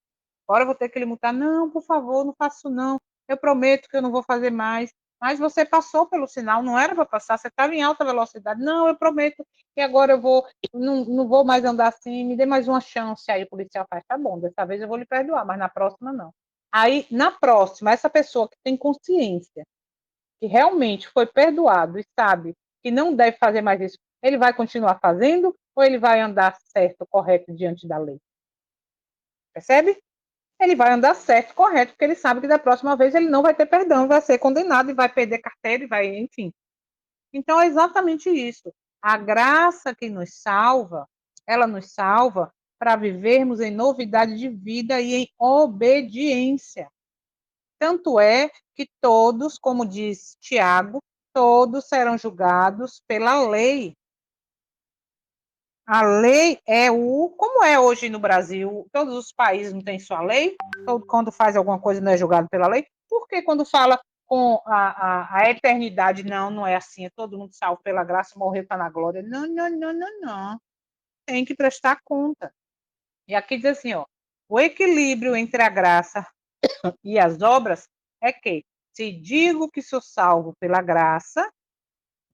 Agora eu vou ter que lhe multar. Não, por favor, não faço não. Eu prometo que eu não vou fazer mais. Mas você passou pelo sinal, não era para passar, você estava em alta velocidade. Não, eu prometo que agora eu vou, não vou mais andar assim, me dê mais uma chance. Aí o policial faz, tá bom, dessa vez eu vou lhe perdoar, mas na próxima não. Aí, na próxima, essa pessoa que tem consciência, que realmente foi perdoado e sabe que não deve fazer mais isso, ele vai continuar fazendo ou ele vai andar certo, correto diante da lei? Percebe? Ele vai andar certo, correto, porque ele sabe que da próxima vez ele não vai ter perdão, vai ser condenado e vai perder carteira e vai, enfim. Então é exatamente isso. A graça que nos salva, ela nos salva para vivermos em novidade de vida e em obediência. Tanto é que todos, como diz Tiago, todos serão julgados pela lei. A lei é como é hoje no Brasil, todos os países não têm sua lei, quando faz alguma coisa não é julgado pela lei, porque quando fala com a eternidade, não é assim, é todo mundo salvo pela graça, morreu, está na glória. Não, não, não, não, não. Tem que prestar conta. E aqui diz assim, ó, o equilíbrio entre a graça e as obras é que, se digo que sou salvo pela graça,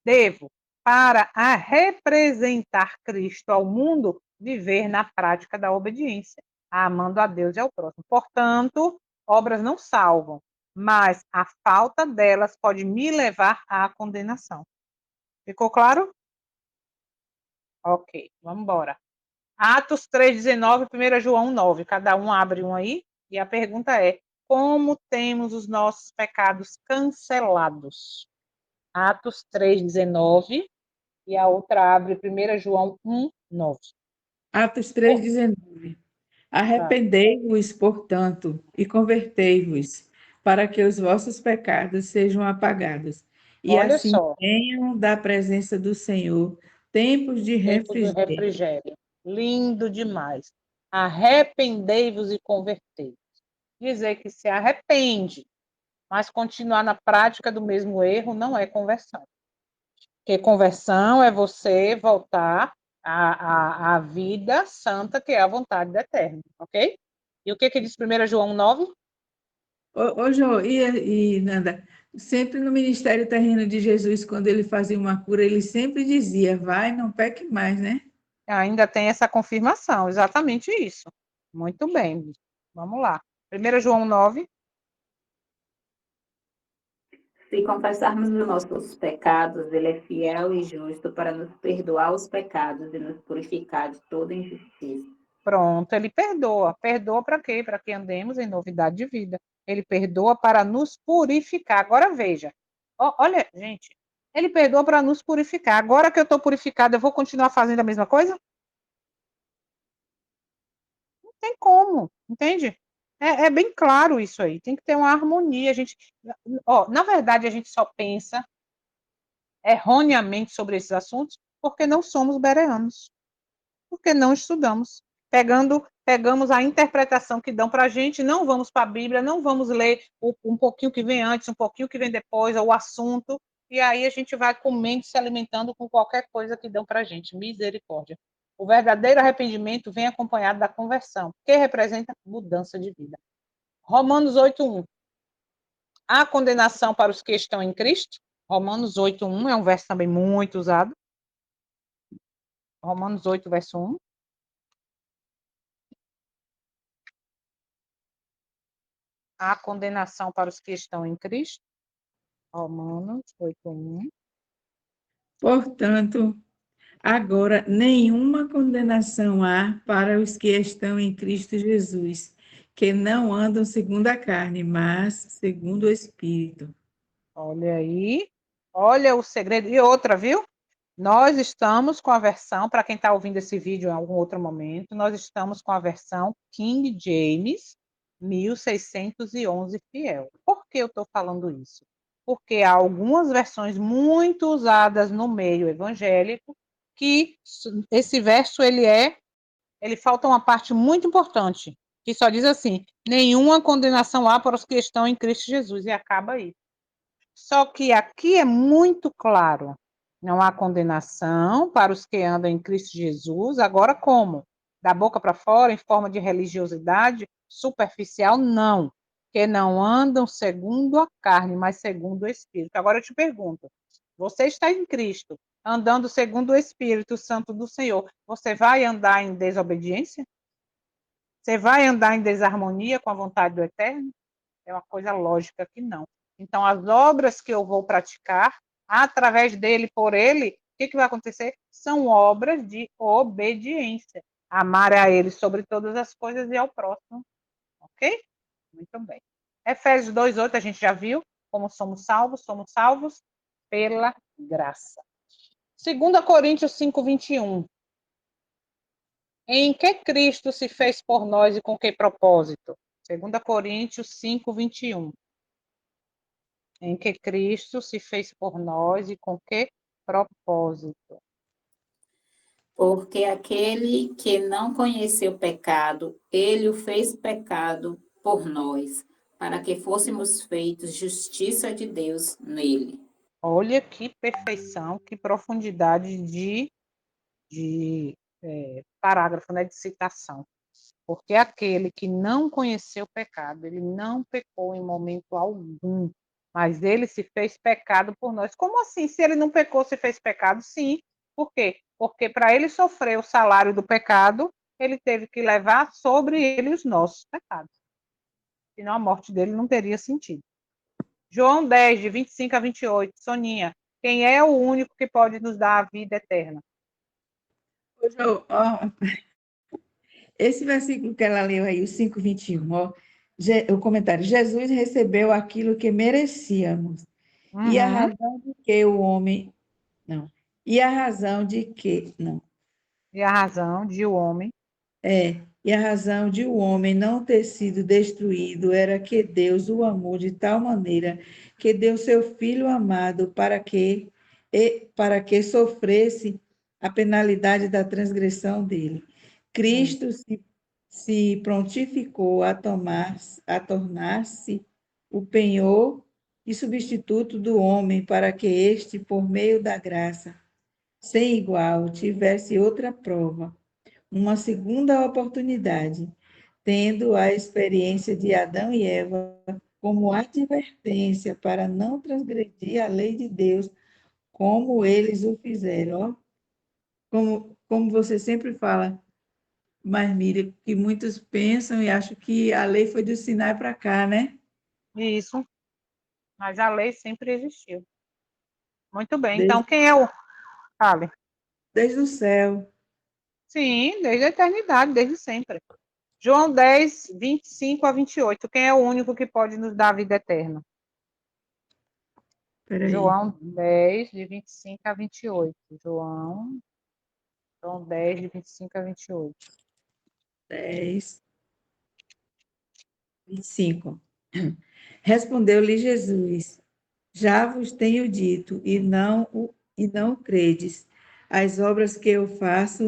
devo, para a representar Cristo ao mundo, viver na prática da obediência, amando a Deus e ao próximo. Portanto, obras não salvam, mas a falta delas pode me levar à condenação. Ficou claro? Ok, vamos embora. Atos 3,19, 1 João 9. Cada um abre um aí. E a pergunta é: como temos os nossos pecados cancelados? Atos 3,19. E a outra abre 1 João 1:9. Atos Oh, 3,19. tá. Arrependei-vos, portanto, e convertei-vos, para que os vossos pecados sejam apagados, e Olha assim só, venham da presença do Senhor tempos de tempo do refrigério. refrigério. Lindo demais. Arrependei-vos e convertei. Dizer que se arrepende, mas continuar na prática do mesmo erro não é conversão. Porque conversão é você voltar à vida santa, que é a vontade da eterna, ok? E o que diz 1 João 9? Ô, Jô, Nanda, sempre no ministério terreno de Jesus, quando ele fazia uma cura, ele sempre dizia: vai, não peque mais, né? Ainda tem essa confirmação, exatamente isso. Muito bem. Vamos lá. 1 João 9. Se confessarmos os nossos pecados, ele é fiel e justo para nos perdoar os pecados e nos purificar de toda injustiça. Pronto, ele perdoa. Perdoa para quê? Para que andemos em novidade de vida. Ele perdoa para nos purificar. Agora veja. Olha, gente, ele perdoa para nos purificar. Agora que eu estou purificada, eu vou continuar fazendo a mesma coisa? Não tem como, entende? É bem claro isso aí. Tem que ter uma harmonia. A gente, na verdade, a gente só pensa erroneamente sobre esses assuntos porque não somos bereanos, porque não estudamos. Pegamos a interpretação que dão para a gente, não vamos para a Bíblia, não vamos ler um pouquinho que vem antes, um pouquinho que vem depois, ou o assunto, e aí a gente vai comendo, se alimentando com qualquer coisa que dão para a gente. Misericórdia. O verdadeiro arrependimento vem acompanhado da conversão, que representa mudança de vida. Romanos 8:1. Há condenação para os que estão em Cristo? Romanos 8:1 é um verso também muito usado. Romanos 8, verso 1. Há condenação para os que estão em Cristo? Romanos 8:1. Portanto, Agora, nenhuma condenação há para os que estão em Cristo Jesus, que não andam segundo a carne, mas segundo o Espírito. Olha aí, olha o segredo. E outra, viu? Nós estamos com a versão, para quem está ouvindo esse vídeo em algum outro momento, nós estamos com a versão King James 1611 fiel. Por que eu estou falando isso? Porque há algumas versões muito usadas no meio evangélico que esse verso ele falta uma parte muito importante, que só diz assim: nenhuma condenação há para os que estão em Cristo Jesus, e acaba aí. Só que aqui é muito claro: não há condenação para os que andam em Cristo Jesus. Agora, como? Da boca para fora, em forma de religiosidade superficial? Não. Que não andam segundo a carne, mas segundo o Espírito. Agora eu te pergunto: você está em Cristo, andando segundo o Espírito Santo do Senhor, você vai andar em desobediência? Você vai andar em desarmonia com a vontade do Eterno? É uma coisa lógica que não. Então, as obras que eu vou praticar, através dele, por ele, o que vai acontecer? São obras de obediência. Amar a ele sobre todas as coisas e ao próximo. Ok? Muito bem. Efésios 2:8, a gente já viu como somos salvos pela graça. 2 Coríntios 5:21. Em que Cristo se fez por nós e com que propósito? 2 Coríntios 5:21. Em que Cristo se fez por nós e com que propósito? Porque aquele que não conheceu pecado, ele o fez pecado por nós, para que fôssemos feitos justiça de Deus nele. Olha que perfeição, que profundidade de parágrafo, né, de citação. Porque aquele que não conheceu pecado, ele não pecou em momento algum, mas ele se fez pecado por nós. Como assim? Se ele não pecou, se fez pecado? Sim. Por quê? Porque para ele sofrer o salário do pecado, ele teve que levar sobre ele os nossos pecados. Senão a morte dele não teria sentido. João 10, de 25 a 28. Soninha, quem é o único que pode nos dar a vida eterna? Esse versículo que ela leu aí, o 5:21, ó, o comentário: Jesus recebeu aquilo que merecíamos. E a Uhum. razão de que o homem. Não. E a razão de que. Não. E a razão de o homem. E a razão de o homem não ter sido destruído era que Deus o amou de tal maneira que deu seu Filho amado para que sofresse a penalidade da transgressão dele. Cristo se prontificou a tornar-se o penhor e substituto do homem para que este, por meio da graça sem igual, tivesse outra prova, uma segunda oportunidade, tendo a experiência de Adão e Eva como advertência para não transgredir a lei de Deus, como eles o fizeram. Ó. Como você sempre fala, mas Miriam, que muitos pensam e acham que a lei foi do Sinai para cá, né? Isso. Mas a lei sempre existiu. Muito bem. Então, Desde, quem é o. Fale. desde o céu. Sim, desde a eternidade, desde sempre. João 10, 25 a 28. Quem é o único que pode nos dar a vida eterna? Espera aí. João 10, de 25 a 28. João 10, de 25 a 28. 10, 25. Respondeu-lhe Jesus: Já vos tenho dito, e não credes. As obras que eu faço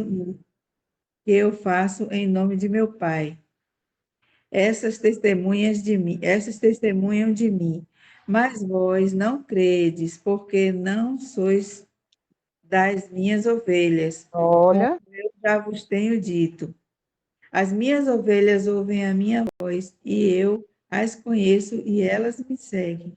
em nome de meu Pai. Essas testemunham de mim. Mas vós não credes, porque não sois das minhas ovelhas, como Olha, eu já vos tenho dito. As minhas ovelhas ouvem a minha voz, e eu as conheço, e elas me seguem.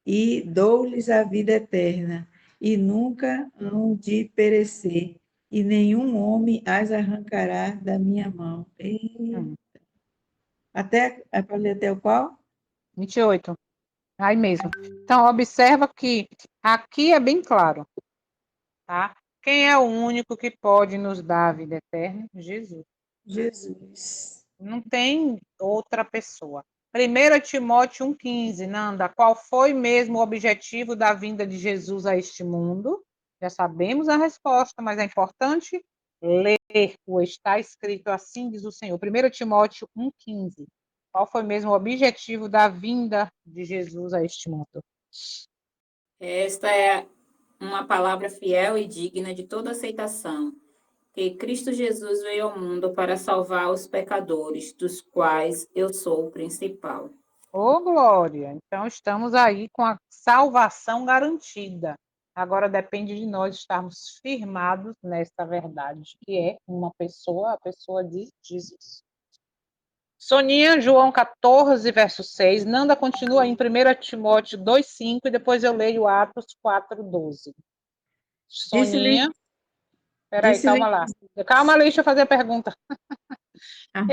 E dou-lhes a vida eterna, e nunca hão de perecer, e nenhum homem as arrancará da minha mão. É para ler até o qual? 28. Aí mesmo. Então, observa que aqui é bem claro, tá? Quem é o único que pode nos dar a vida eterna? Jesus. Jesus. Não tem outra pessoa. 1 Timóteo 1,15, Nanda, qual foi mesmo o objetivo da vinda de Jesus a este mundo? Já sabemos a resposta, mas é importante ler o está escrito assim, diz o Senhor. 1 Timóteo 1,15. Qual foi mesmo o objetivo da vinda de Jesus a este mundo? Esta é uma palavra fiel e digna de toda aceitação, que Cristo Jesus veio ao mundo para salvar os pecadores, dos quais eu sou o principal. Ô, glória! Então, estamos aí com a salvação garantida. Agora depende de nós estarmos firmados nessa verdade, que é uma pessoa, a pessoa de Jesus. Soninha, João 14, verso 6. Nanda continua em 1 Timóteo 2,5 e depois eu leio Atos 4,12. Disse-lhe, Soninha, peraí, calma disse-lhe, lá. Calma ali, deixa eu fazer a pergunta. ah,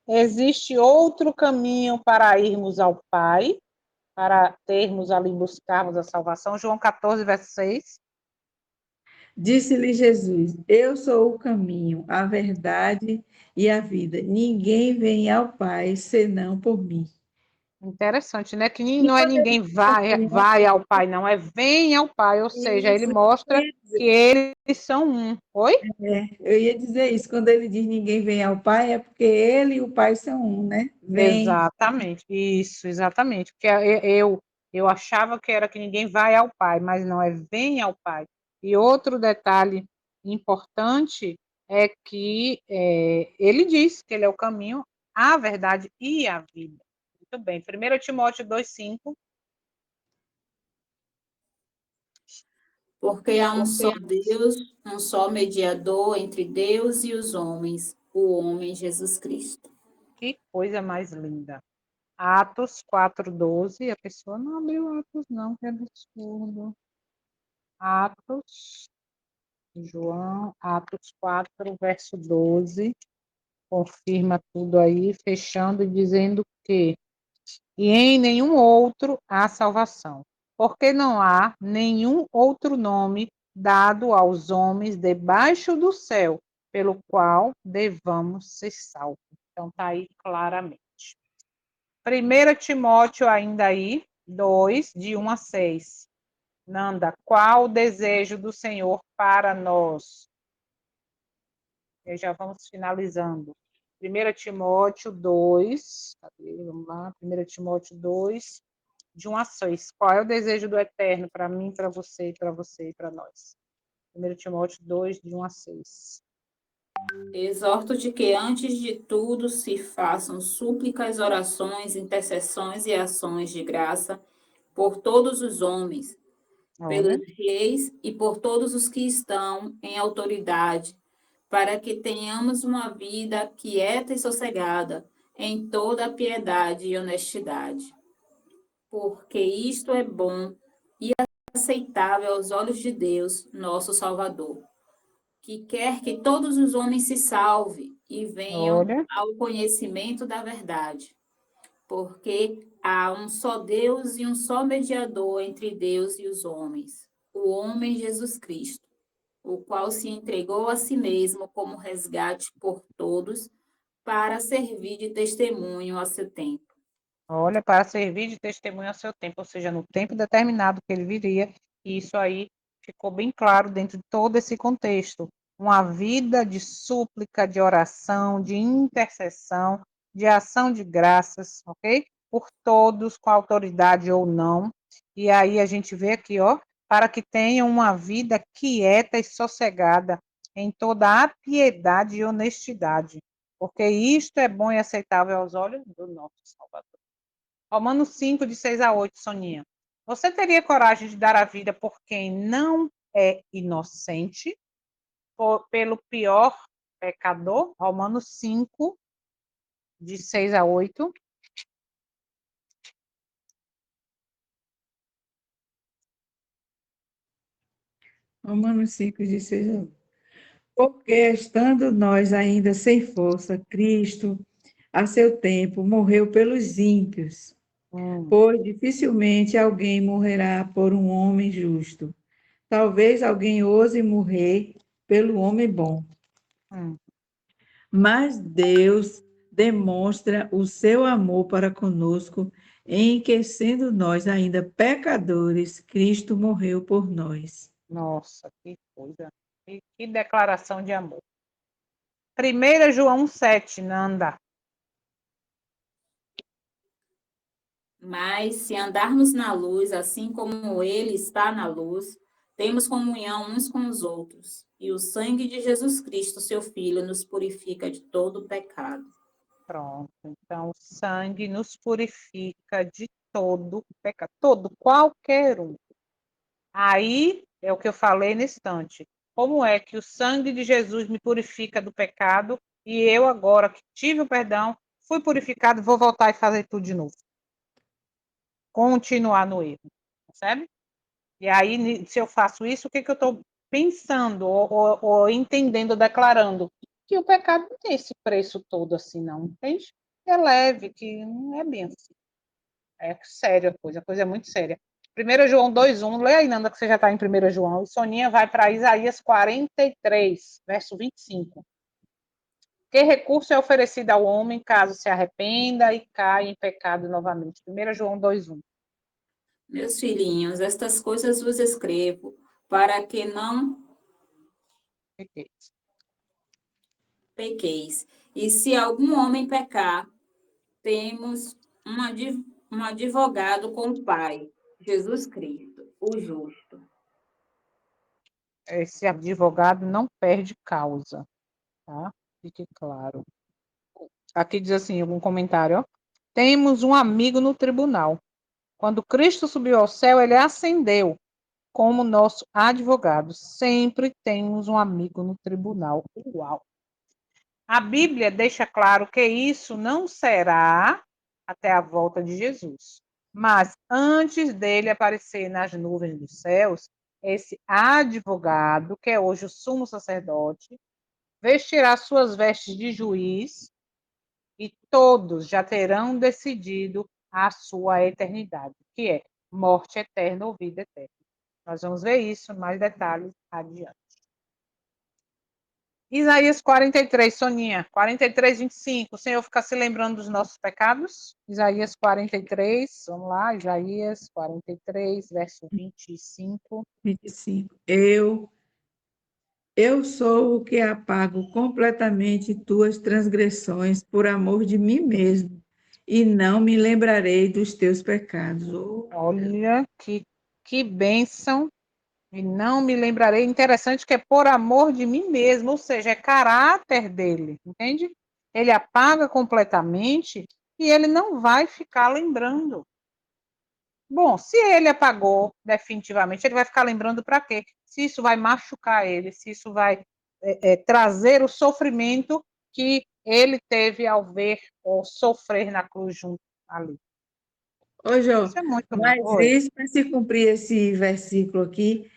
Existe outro caminho para irmos ao Pai, para termos ali, buscarmos a salvação? João 14, verso 6. disse-lhe Jesus: Eu sou o caminho, a verdade e a vida. Ninguém vem ao Pai senão por mim. Interessante, né? Que E não é quando ele ninguém diz assim, né? vai ao Pai, não, é vem ao Pai, ou seja, ele Isso, mostra que eles são um. Oi? eu ia dizer isso. Quando ele diz ninguém vem ao Pai, é porque ele e o Pai são um, né? Vem. Exatamente, isso, exatamente. Porque eu achava que era que ninguém vai ao Pai, mas não, é vem ao Pai. E outro detalhe importante é que ele diz que ele é o caminho, a verdade e a vida. Muito bem. 1 Timóteo 2,5. Porque há um só Deus, um só mediador entre Deus e os homens, o homem Jesus Cristo. Que coisa mais linda. Atos 4,12. A pessoa não abriu Atos, não, que é absurdo. Atos, João, Atos 4, verso 12. Confirma tudo aí, fechando e dizendo que e em nenhum outro há salvação, porque não há nenhum outro nome dado aos homens debaixo do céu, pelo qual devamos ser salvos. Então está aí claramente. 1 Timóteo ainda aí, 2, de 1 a 6. Nanda, qual o desejo do Senhor para nós? E já vamos finalizando. 1 Timóteo 2, cadê? Vamos lá, 1 Timóteo 2, de 1 a 6. Qual é o desejo do Eterno para mim, para você, para você e para nós? 1 Timóteo 2, de 1 a 6. Exorto de que, antes de tudo, se façam súplicas, orações, intercessões e ações de graça por todos os homens, pelos Olha, reis e por todos os que estão em autoridade, para que tenhamos uma vida quieta e sossegada, em toda a piedade e honestidade. Porque isto é bom e aceitável aos olhos de Deus, nosso Salvador, que quer que todos os homens se salvem e venham olha, ao conhecimento da verdade. Porque há um só Deus e um só mediador entre Deus e os homens, o homem Jesus Cristo, o qual se entregou a si mesmo como resgate por todos, para servir de testemunho a seu tempo. olha, para servir de testemunho ao seu tempo, ou seja, no tempo determinado que ele viria, e isso aí ficou bem claro dentro de todo esse contexto. Uma vida de súplica, de oração, de intercessão, de ação de graças, ok? Por todos, com autoridade ou não. E aí a gente vê aqui, ó, para que tenham uma vida quieta e sossegada em toda a piedade e honestidade, porque isto é bom e aceitável aos olhos do nosso Salvador. Romanos 5, de 6 a 8, Soninha. Você teria coragem de dar a vida por quem não é inocente, pelo pior pecador? Romanos 5, de 6 a 8. Romanos 5, 16. Porque estando nós ainda sem força, Cristo, a seu tempo, morreu pelos ímpios, Hum, pois dificilmente alguém morrerá por um homem justo. Talvez alguém ouse morrer pelo homem bom, Hum, mas Deus demonstra o seu amor para conosco em que, sendo nós ainda pecadores, Cristo morreu por nós. nossa, que coisa. Que declaração de amor. 1 João 7, Nanda. Mas se andarmos na luz, assim como ele está na luz, temos comunhão uns com os outros. E o sangue de Jesus Cristo, seu Filho, nos purifica de todo pecado. Pronto. Então, o sangue nos purifica de todo pecado. Todo, qualquer um. Aí é o que eu falei nesse instante. Como é que o sangue de Jesus me purifica do pecado e eu agora que tive o perdão, fui purificado, vou voltar e fazer tudo de novo. Continuar no erro, percebe? E aí, se eu faço isso, o que eu estou pensando ou entendendo, declarando? Que o pecado não tem esse preço todo assim, não, entende? É leve, que não é bem assim. É sério a coisa é muito séria. 1 João 2,1, lê aí, Nanda, que você já está em 1 João, e Soninha vai para Isaías 43, verso 25. Que recurso é oferecido ao homem caso se arrependa e caia em pecado novamente? 1 João 2,1. Meus filhinhos, estas coisas vos escrevo, para que não pequeis. E se algum homem pecar, temos um advogado com o Pai, Jesus Cristo, o justo. Esse advogado não perde causa, tá? Fique claro. Aqui diz assim, algum comentário, ó. Temos um amigo no tribunal. Quando Cristo subiu ao céu, ele ascendeu como nosso advogado. Sempre temos um amigo no tribunal. Uau! A Bíblia deixa claro que isso não será até a volta de Jesus. Mas antes dele aparecer nas nuvens dos céus, esse advogado, que é hoje o sumo sacerdote, vestirá suas vestes de juiz e todos já terão decidido a sua eternidade, que é morte eterna ou vida eterna. Nós vamos ver isso em mais detalhes adiante. Isaías 43, Soninha, 43, 25. O Senhor fica se lembrando dos nossos pecados? Isaías 43, vamos lá, Isaías 43, verso 25. 25. Eu sou o que apago completamente tuas transgressões por amor de mim mesmo, e não me lembrarei dos teus pecados. Oh, Olha que bênção, e não me lembrarei. Interessante que é por amor de mim mesmo, ou seja, é caráter dele, entende? Ele apaga completamente e ele não vai ficar lembrando. Bom, se ele apagou definitivamente, ele vai ficar lembrando para quê? Se isso vai machucar ele, se isso vai trazer o sofrimento que ele teve ao ver ou sofrer na cruz junto ali. Ô, João, Isso é muito bom. mas Oi. isso, para se cumprir esse versículo aqui,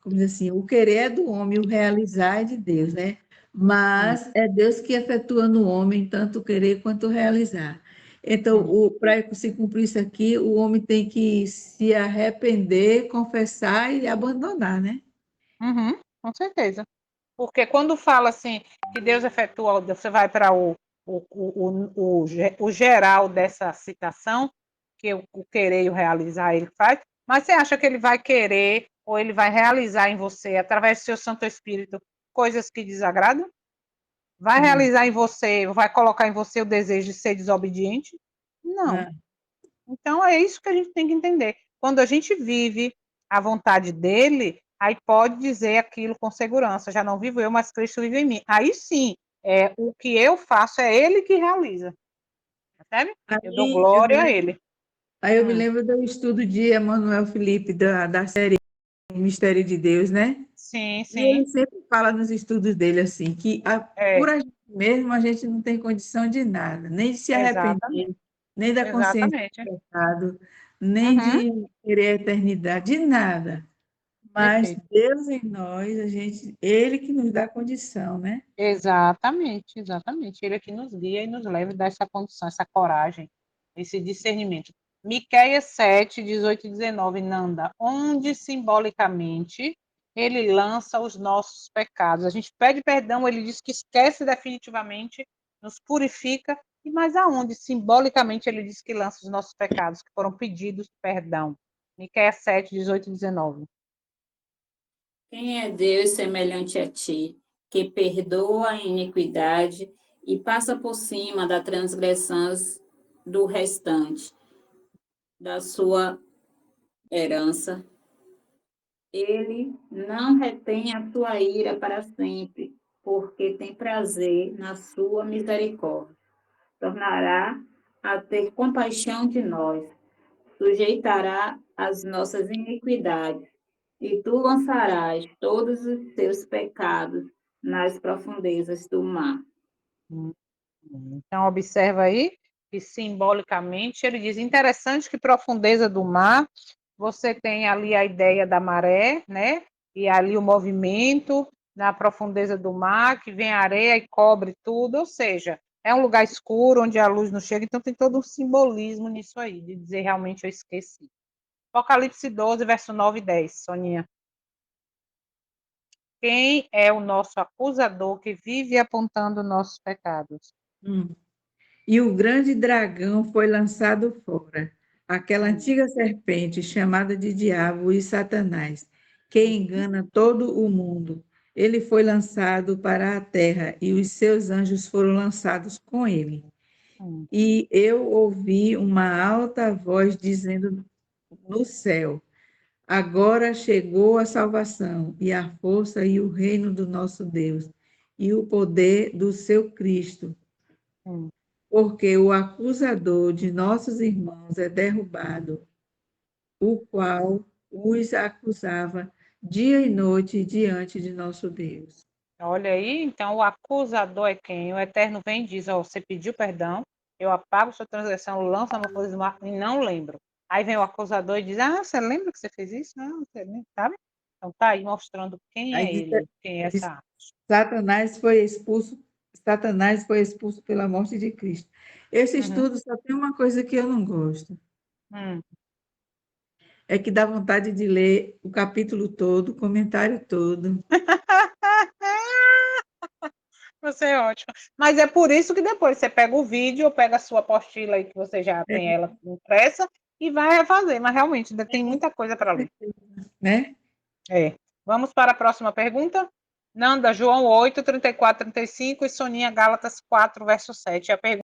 como diz assim, o querer é do homem, o realizar é de Deus, né? Hum, Mas é Deus que efetua no homem tanto o querer quanto o realizar. Então, hum. para se cumprir isso aqui, o homem tem que se arrepender, confessar e abandonar, né? Uhum, com certeza. Porque quando fala assim que Deus efetua, você vai para o geral dessa citação, que o querer e o realizar ele faz, mas você acha que ele vai querer ou ele vai realizar em você, através do seu Santo Espírito, coisas que desagradam? Vai Não, realizar em você, vai colocar em você o desejo de ser desobediente? Não. não. Então é isso que a gente tem que entender. Quando a gente vive a vontade dele, aí pode dizer aquilo com segurança. Já não vivo eu, mas Cristo vive em mim. Aí sim, o que eu faço é ele que realiza. Percebe? Eu dou Aí eu me glória a lembro, ele. aí eu me Hum, lembro do estudo de Emmanuel Felipe, da série Mistério de Deus, né? sim, E ele sim. sempre fala nos estudos dele assim, que por É, a gente mesmo a gente não tem condição de nada, nem de se exatamente. arrepender, nem da consciência Exatamente. do pecado, nem Uhum, de querer a eternidade, de nada. Mas perfeito. Deus em nós, Ele que nos dá condição, né? Exatamente, exatamente. Ele é que nos guia e nos leva a dar essa condição, essa coragem, esse discernimento. Miqueias 7, 18 e 19, Nanda, onde simbolicamente ele lança os nossos pecados. A gente pede perdão, ele diz que esquece definitivamente, nos purifica, mas aonde simbolicamente ele diz que lança os nossos pecados, que foram pedidos perdão. Miqueias 7, 18 e 19. Quem é Deus semelhante a ti, que perdoa a iniquidade e passa por cima das transgressões do restante da sua herança? Ele não retém a sua ira para sempre, porque tem prazer na sua misericórdia. Tornará a ter compaixão de nós, sujeitará as nossas iniquidades, e tu lançarás todos os teus pecados nas profundezas do mar. Então, observa aí que simbolicamente ele diz: interessante que profundeza do mar, você tem ali a ideia da maré, né? E ali o movimento na profundeza do mar, que vem areia e cobre tudo, ou seja, é um lugar escuro onde a luz não chega, então tem todo um simbolismo nisso aí, de dizer realmente eu esqueci. Apocalipse 12, verso 9 e 10, Soninha. Quem é o nosso acusador que vive apontando nossos pecados? E o grande dragão foi lançado fora, aquela antiga serpente chamada de Diabo e Satanás, que engana todo o mundo. Ele foi lançado para a terra e os seus anjos foram lançados com ele. Hum. E eu ouvi uma alta voz dizendo no céu: agora chegou a salvação e a força e o reino do nosso Deus e o poder do seu Cristo, Hum. porque o acusador de nossos irmãos é derrubado, o qual os acusava dia e noite diante de nosso Deus. Olha aí, então o acusador é quem? O Eterno vem e diz: ó, você pediu perdão, eu apago sua transgressão, lanço uma coisa e não lembro. Aí vem o acusador e diz: ah, você lembra que você fez isso? Não, você nem sabe? Então tá aí mostrando quem Aí é ele, quem é diz, essa. Satanás foi expulso pela morte de Cristo. Esse Uhum. estudo só tem uma coisa que eu não gosto, Hum. é que dá vontade de ler o capítulo todo, o comentário todo. Você é ótimo. Mas é por isso que depois você pega o vídeo, ou pega a sua apostila aí, que você já tem ela impressa, e vai refazer. Mas realmente ainda tem muita coisa para ler. Né? É. Vamos para a próxima pergunta? Nanda, João 8, 34, 35 e Soninha, Gálatas 4, verso 7. A pergunta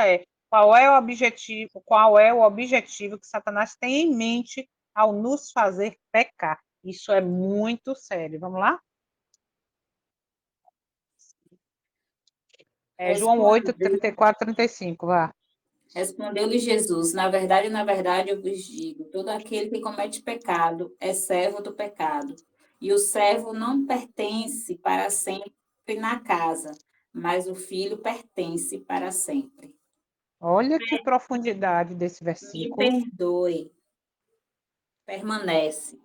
é: qual é o objetivo que Satanás tem em mente ao nos fazer pecar? Isso é muito sério. Vamos lá? João 8, Respondeu, 34, 35, vá. respondeu-lhe Jesus: na verdade, eu vos digo: todo aquele que comete pecado é servo do pecado. E o servo não pertence para sempre na casa, mas o filho pertence para sempre. Olha que profundidade desse Me versículo. perdoe, permanece.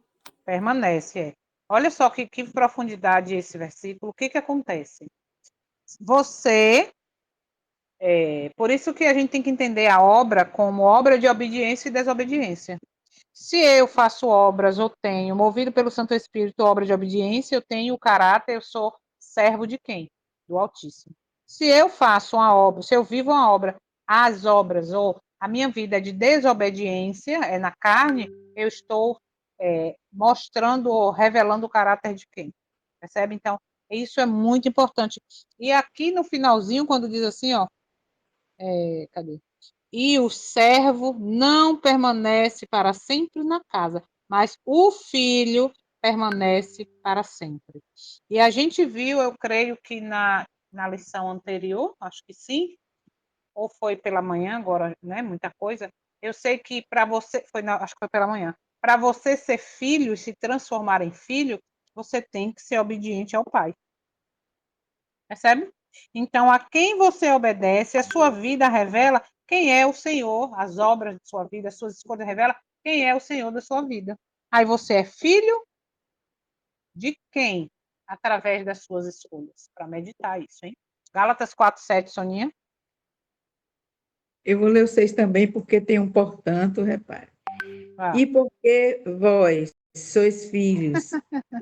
Permanece, é. Olha só que profundidade esse versículo. O que acontece? Você por isso que a gente tem que entender a obra como obra de obediência e desobediência. Se eu faço obras ou tenho, movido pelo Santo Espírito, obra de obediência, eu tenho o caráter, eu sou servo de quem? Do Altíssimo. Se eu faço uma obra, se eu vivo uma obra, as obras, ou a minha vida é de desobediência, é na carne, eu estou mostrando ou revelando o caráter de quem? Percebe? Então, isso é muito importante. E aqui no finalzinho, quando diz assim, ó, cadê? E o servo não permanece para sempre na casa, mas o filho permanece para sempre. E a gente viu, eu creio que na lição anterior, acho que sim, ou foi pela manhã, agora, né, muita coisa. Eu sei que para você, acho que foi pela manhã, para você ser filho e se transformar em filho, você tem que ser obediente ao pai. Percebe? Então, a quem você obedece, a sua vida revela quem é o Senhor, as obras de sua vida, as suas escolhas revelam quem é o Senhor da sua vida. Aí você é filho de quem? Através das suas escolhas. Para meditar isso, hein? Gálatas 4, 7, Soninha. Eu vou ler o 6 também, porque tem um portanto, repare. Ah, E porque vós sois filhos,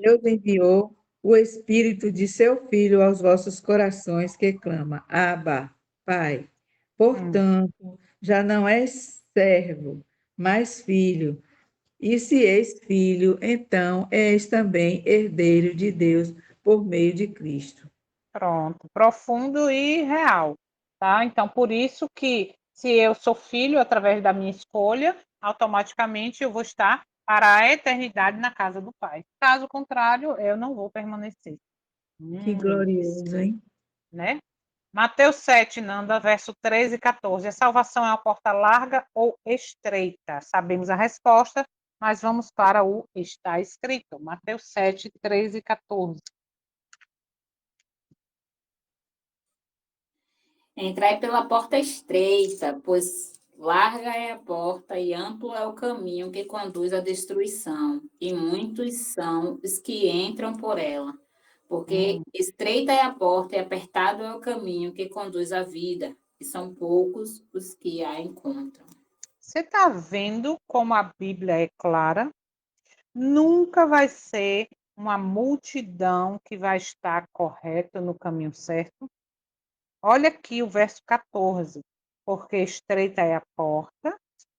Deus enviou o Espírito de seu Filho aos vossos corações, que clama, Abba, Pai. hum, Portanto, já não és servo, mas filho. E se és filho, então és também herdeiro de Deus por meio de Cristo. pronto. Profundo e real, tá? Então, por isso que se eu sou filho através da minha escolha, automaticamente eu vou estar para a eternidade na casa do Pai. Caso contrário, eu não vou permanecer. Que Isso, glorioso, hein? né? Mateus 7, Nanda, verso 13 e 14. A salvação é uma porta larga ou estreita? Sabemos a resposta, mas vamos para o está escrito. Mateus 7, 13 e 14. Entrai pela porta estreita, pois larga é a porta e amplo é o caminho que conduz à destruição, e muitos são os que entram por ela. Porque estreita é a porta e apertado é o caminho que conduz à vida, e são poucos os que a encontram. Você está vendo como a Bíblia é clara? Nunca vai ser uma multidão que vai estar correta no caminho certo. Olha aqui o verso 14. Porque estreita é a porta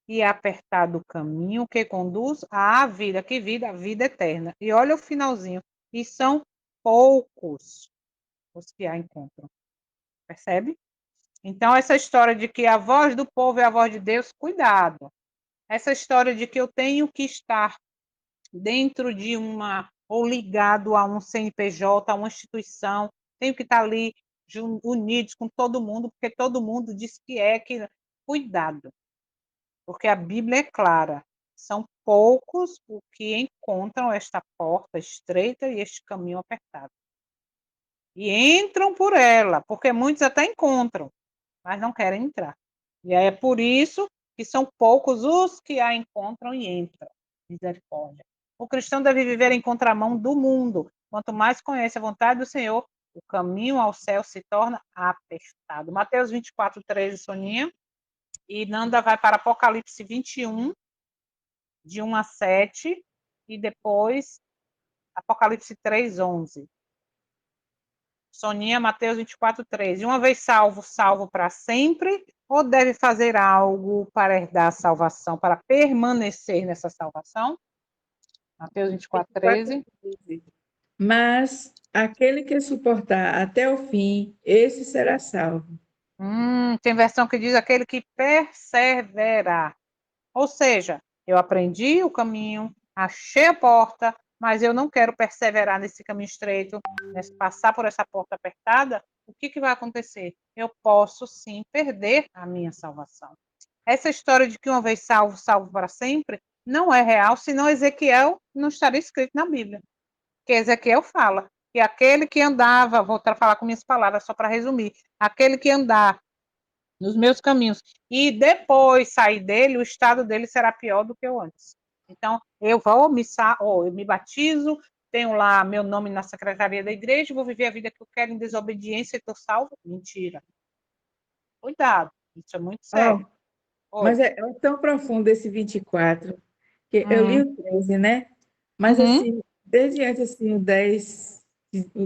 e apertado o caminho que conduz à vida. Que vida? A vida eterna. E olha o finalzinho. E são poucos os que a encontram. Percebe? Então, essa história de que a voz do povo é a voz de Deus, cuidado. Essa história de que eu tenho que estar dentro de uma, ou ligado a um CNPJ, a uma instituição, tenho que estar ali unidos com todo mundo, porque todo mundo diz que é que. Cuidado, porque a Bíblia é clara. São poucos os que encontram esta porta estreita e este caminho apertado. E entram por ela, porque muitos até encontram, mas não querem entrar. E aí é por isso que são poucos os que a encontram e entram. Misericórdia. O cristão deve viver em contramão do mundo. Quanto mais conhece a vontade do Senhor, o caminho ao céu se torna apertado. Mateus 24, 13, Soninha. E Nanda vai para Apocalipse 21, de 1 a 7. E depois Apocalipse 3, 11. Soninha, Mateus 24, 13. Uma vez salvo, salvo para sempre, ou deve fazer algo para herdar a salvação, para permanecer nessa salvação? Mateus 24, 13. 4:13. Mas aquele que suportar até o fim, esse será salvo. Tem versão que diz aquele que perseverar. Ou seja, eu aprendi o caminho, achei a porta, mas eu não quero perseverar nesse caminho estreito, passar por essa porta apertada. O que vai acontecer? Eu posso sim perder a minha salvação. Essa história de que uma vez salvo, salvo para sempre, não é real, senão Ezequiel não estaria escrito na Bíblia. Que Ezequiel fala que aquele que andava, vou falar com minhas palavras só para resumir, aquele que andar nos meus caminhos e depois sair dele, o estado dele será pior do que o antes. Então, eu me batizo, tenho lá meu nome na secretaria da igreja, vou viver a vida que eu quero em desobediência e estou salvo? Mentira. Cuidado, isso é muito Oh, sério. Oi. mas é tão profundo esse 24, que eu li Hum, o 13, né? Mas uhum, assim, desde antes assim, o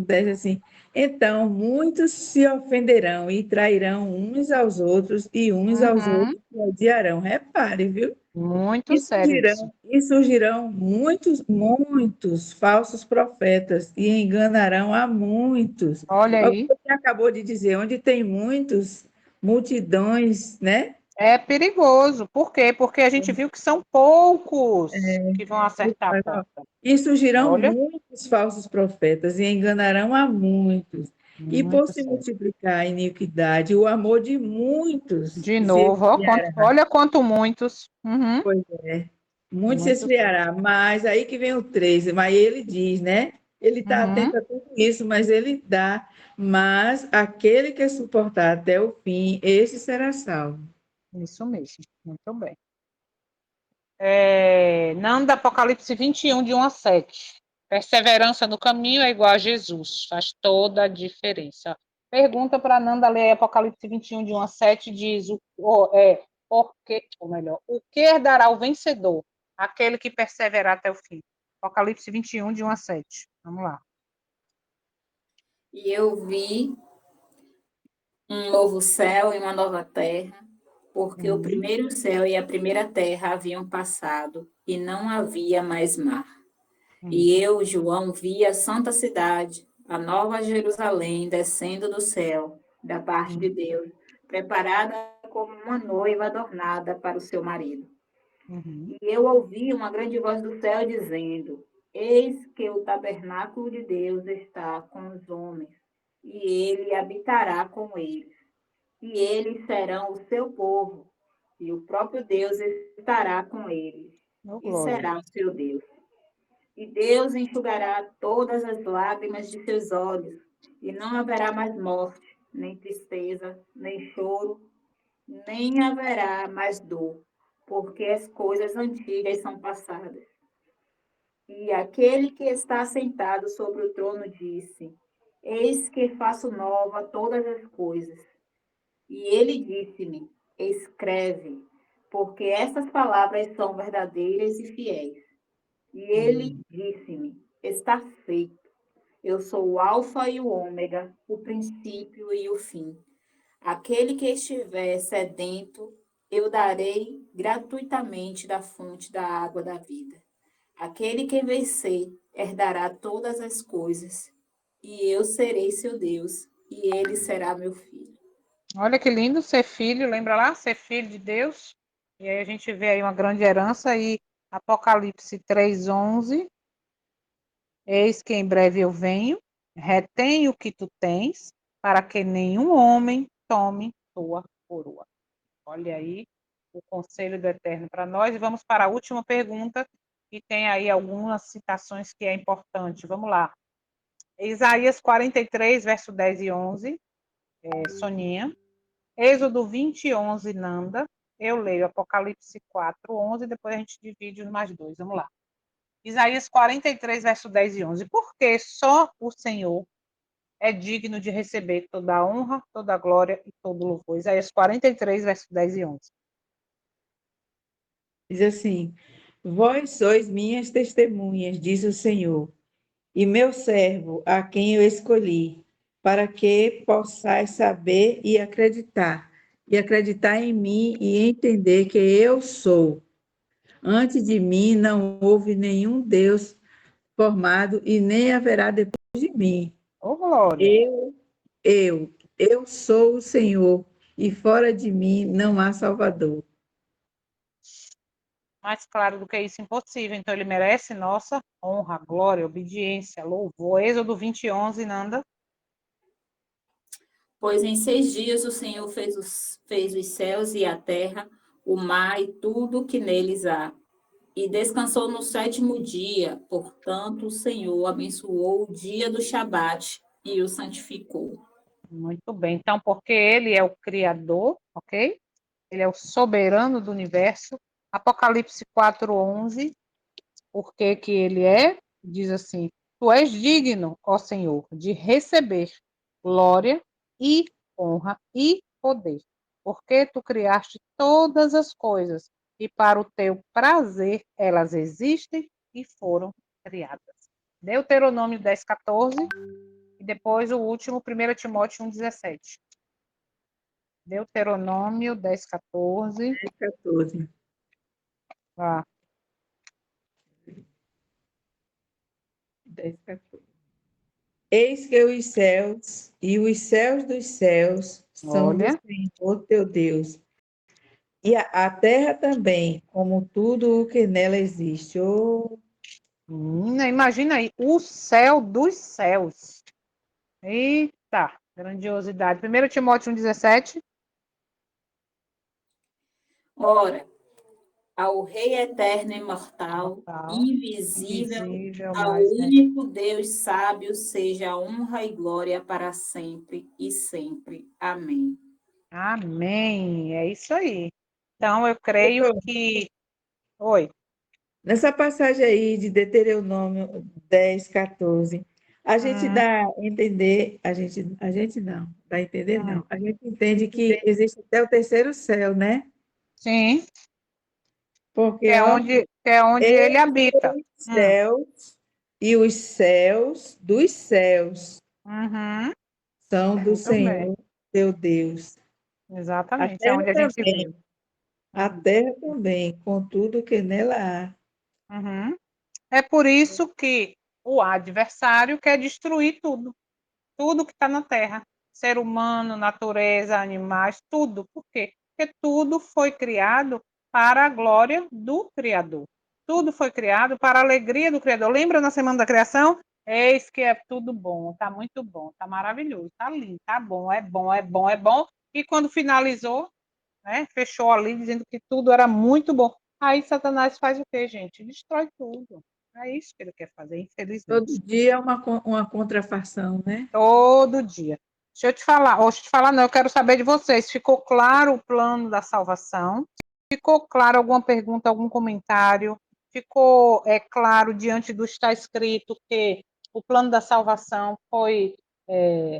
dez assim, então muitos se ofenderão e trairão uns aos outros e uns aos uhum. outros se odiarão. Repare, viu? Muito E sério isso. surgirão muitos falsos profetas e enganarão a muitos. Olha Olha o que aí. você acabou de dizer, onde tem muitos, multidões, né? É perigoso. Por quê? Porque a gente viu que são poucos que vão acertar a porta. E surgirão Olha, muitos falsos profetas e enganarão a muitos. E por muito se sério. multiplicar a iniquidade, o amor de muitos De se novo, esfriará. olha quanto muitos. Uhum, Pois é, muito se muito esfriará. sério. Mas aí que vem o 13, mas ele diz, né? Ele está Uhum, atento a tudo isso, mas ele dá. Mas aquele que suportar até o fim, esse será salvo. isso mesmo. Muito bem. Nanda, Apocalipse 21, de 1 a 7. Perseverança no caminho é igual a Jesus. Faz toda a diferença. Pergunta para Nanda ler Apocalipse 21, de 1 a 7, diz o que herdará o vencedor, aquele que perseverar até o fim. Apocalipse 21, de 1 a 7. Vamos lá. E eu vi um novo céu e uma nova terra, porque o primeiro céu e a primeira terra haviam passado, e não havia mais mar. E eu, João, vi a santa cidade, a nova Jerusalém, descendo do céu, da parte de Deus, preparada como uma noiva adornada para o seu marido. E eu ouvi uma grande voz do céu dizendo: Eis que o tabernáculo de Deus está com os homens, e ele habitará com eles. E eles serão o seu povo, e o próprio Deus estará com eles, Oh, e glória. será o seu Deus. E Deus enxugará todas as lágrimas de seus olhos, e não haverá mais morte, nem tristeza, nem choro, nem haverá mais dor, porque as coisas antigas são passadas. E aquele que está sentado sobre o trono disse: Eis que faço nova todas as coisas. E ele disse-me: Escreve, porque essas palavras são verdadeiras e fiéis. E ele disse-me: Está feito. Eu sou o Alfa e o Ômega, o princípio e o fim. Aquele que estiver sedento, eu darei gratuitamente da fonte da água da vida. Aquele que vencer herdará todas as coisas, e eu serei seu Deus, e ele será meu filho. Olha que lindo ser filho, lembra lá? Ser filho de Deus. E aí a gente vê aí uma grande herança e Apocalipse 3:11. Eis que em breve eu venho, retém o que tu tens, para que nenhum homem tome tua coroa. Olha aí o conselho do Eterno para nós. E vamos para a última pergunta, que tem aí algumas citações que é importante. Vamos lá. Isaías 43, verso 10 e 11, Soninha. Êxodo 20, 11, Nanda. Eu leio Apocalipse 4, 11, depois a gente divide os mais dois. Vamos lá. Isaías 43, verso 10 e 11. Porque só o Senhor é digno de receber toda a honra, toda a glória e todo o louvor. Isaías 43, verso 10 e 11. Diz assim: Vós sois minhas testemunhas, diz o Senhor, e meu servo, a quem eu escolhi, para que possais saber e acreditar em mim e entender que eu sou. Antes de mim não houve nenhum Deus formado e nem haverá depois de mim. Ô, glória. Eu, eu sou o Senhor, e fora de mim não há Salvador. Mais claro do que isso, impossível. Então, ele merece nossa honra, glória, obediência, louvor. Êxodo 20, 11, Nanda. Pois em 6 dias o Senhor fez os céus e a terra, o mar e tudo o que neles há. E descansou no sétimo dia. Portanto, o Senhor abençoou o dia do Shabat e o santificou. Muito bem. Então, porque ele é o Criador, ok? Ele é o soberano do universo. Apocalipse 4, 11. Por que que ele é? Diz assim: Tu és digno, ó Senhor, de receber glória e honra e poder, porque tu criaste todas as coisas e para o teu prazer elas existem e foram criadas. Deuteronômio 10, 14 e depois o último, 1 Timóteo 1, 17. Deuteronômio 10, 14. 14. Ah, 10, 14. Eis que os céus dos céus são do olha. Senhor teu Deus, e a terra também, como tudo o que nela existe. Oh, Imagina aí, o céu dos céus. Eita, grandiosidade. 1 Timóteo 1,17. Ora, ao Rei eterno e imortal, Imortal, invisível, invisível, ao mas né? único Deus sábio, seja honra e glória para sempre e sempre. Amém. Amém. É isso aí. Então, eu creio que. Oi. nessa passagem aí de Deuteronômio 10, 14, A gente Hum, dá a entender, a gente não, dá a entender hum. não. A gente entende que existe até o terceiro céu, né? Sim, Porque, ó, que é onde ele habita. os céus e os céus dos céus Uhum, são do muito bem, Senhor, teu Deus. A exatamente, é terra onde a gente também, vive. a Uhum, terra também, com tudo que nela há. uhum. É por isso que o adversário quer destruir tudo, tudo que está na Terra, ser humano, natureza, animais, tudo. Por quê? Porque tudo foi criado para a glória do Criador. Tudo foi criado para a alegria do Criador. Lembra na Semana da Criação? Eis que é tudo bom, está muito bom, está maravilhoso, está lindo, está bom, é bom, é bom, é bom. E quando finalizou, né, fechou ali dizendo que tudo era muito bom. Aí Satanás faz o quê, gente? Destrói tudo. É isso que ele quer fazer, Todo infelizmente. dia é uma contrafação, né? Todo dia. Deixa eu te falar, ou deixa eu te falar, não, eu quero saber de vocês. Ficou claro o plano da salvação? Ficou claro alguma pergunta, algum comentário? Ficou claro diante do que está escrito que o plano da salvação foi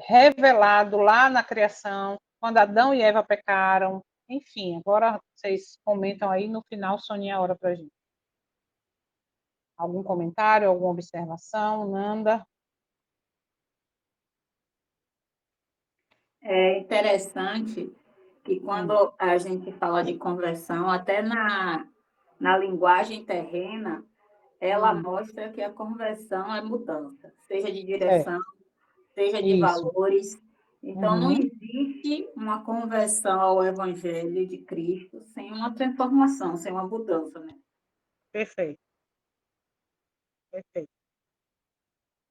revelado lá na criação, quando Adão e Eva pecaram? Enfim, agora vocês comentam aí no final, Soninha, a hora para a gente. Algum comentário, alguma observação, Nanda? É interessante que Hum, quando a gente fala de conversão, até na linguagem terrena, ela hum, mostra que a conversão é mudança, seja de é, direção, seja de isso. valores. Então, não Uhum, existe uma conversão ao Evangelho de Cristo sem uma transformação, sem uma mudança, né? perfeito, perfeito.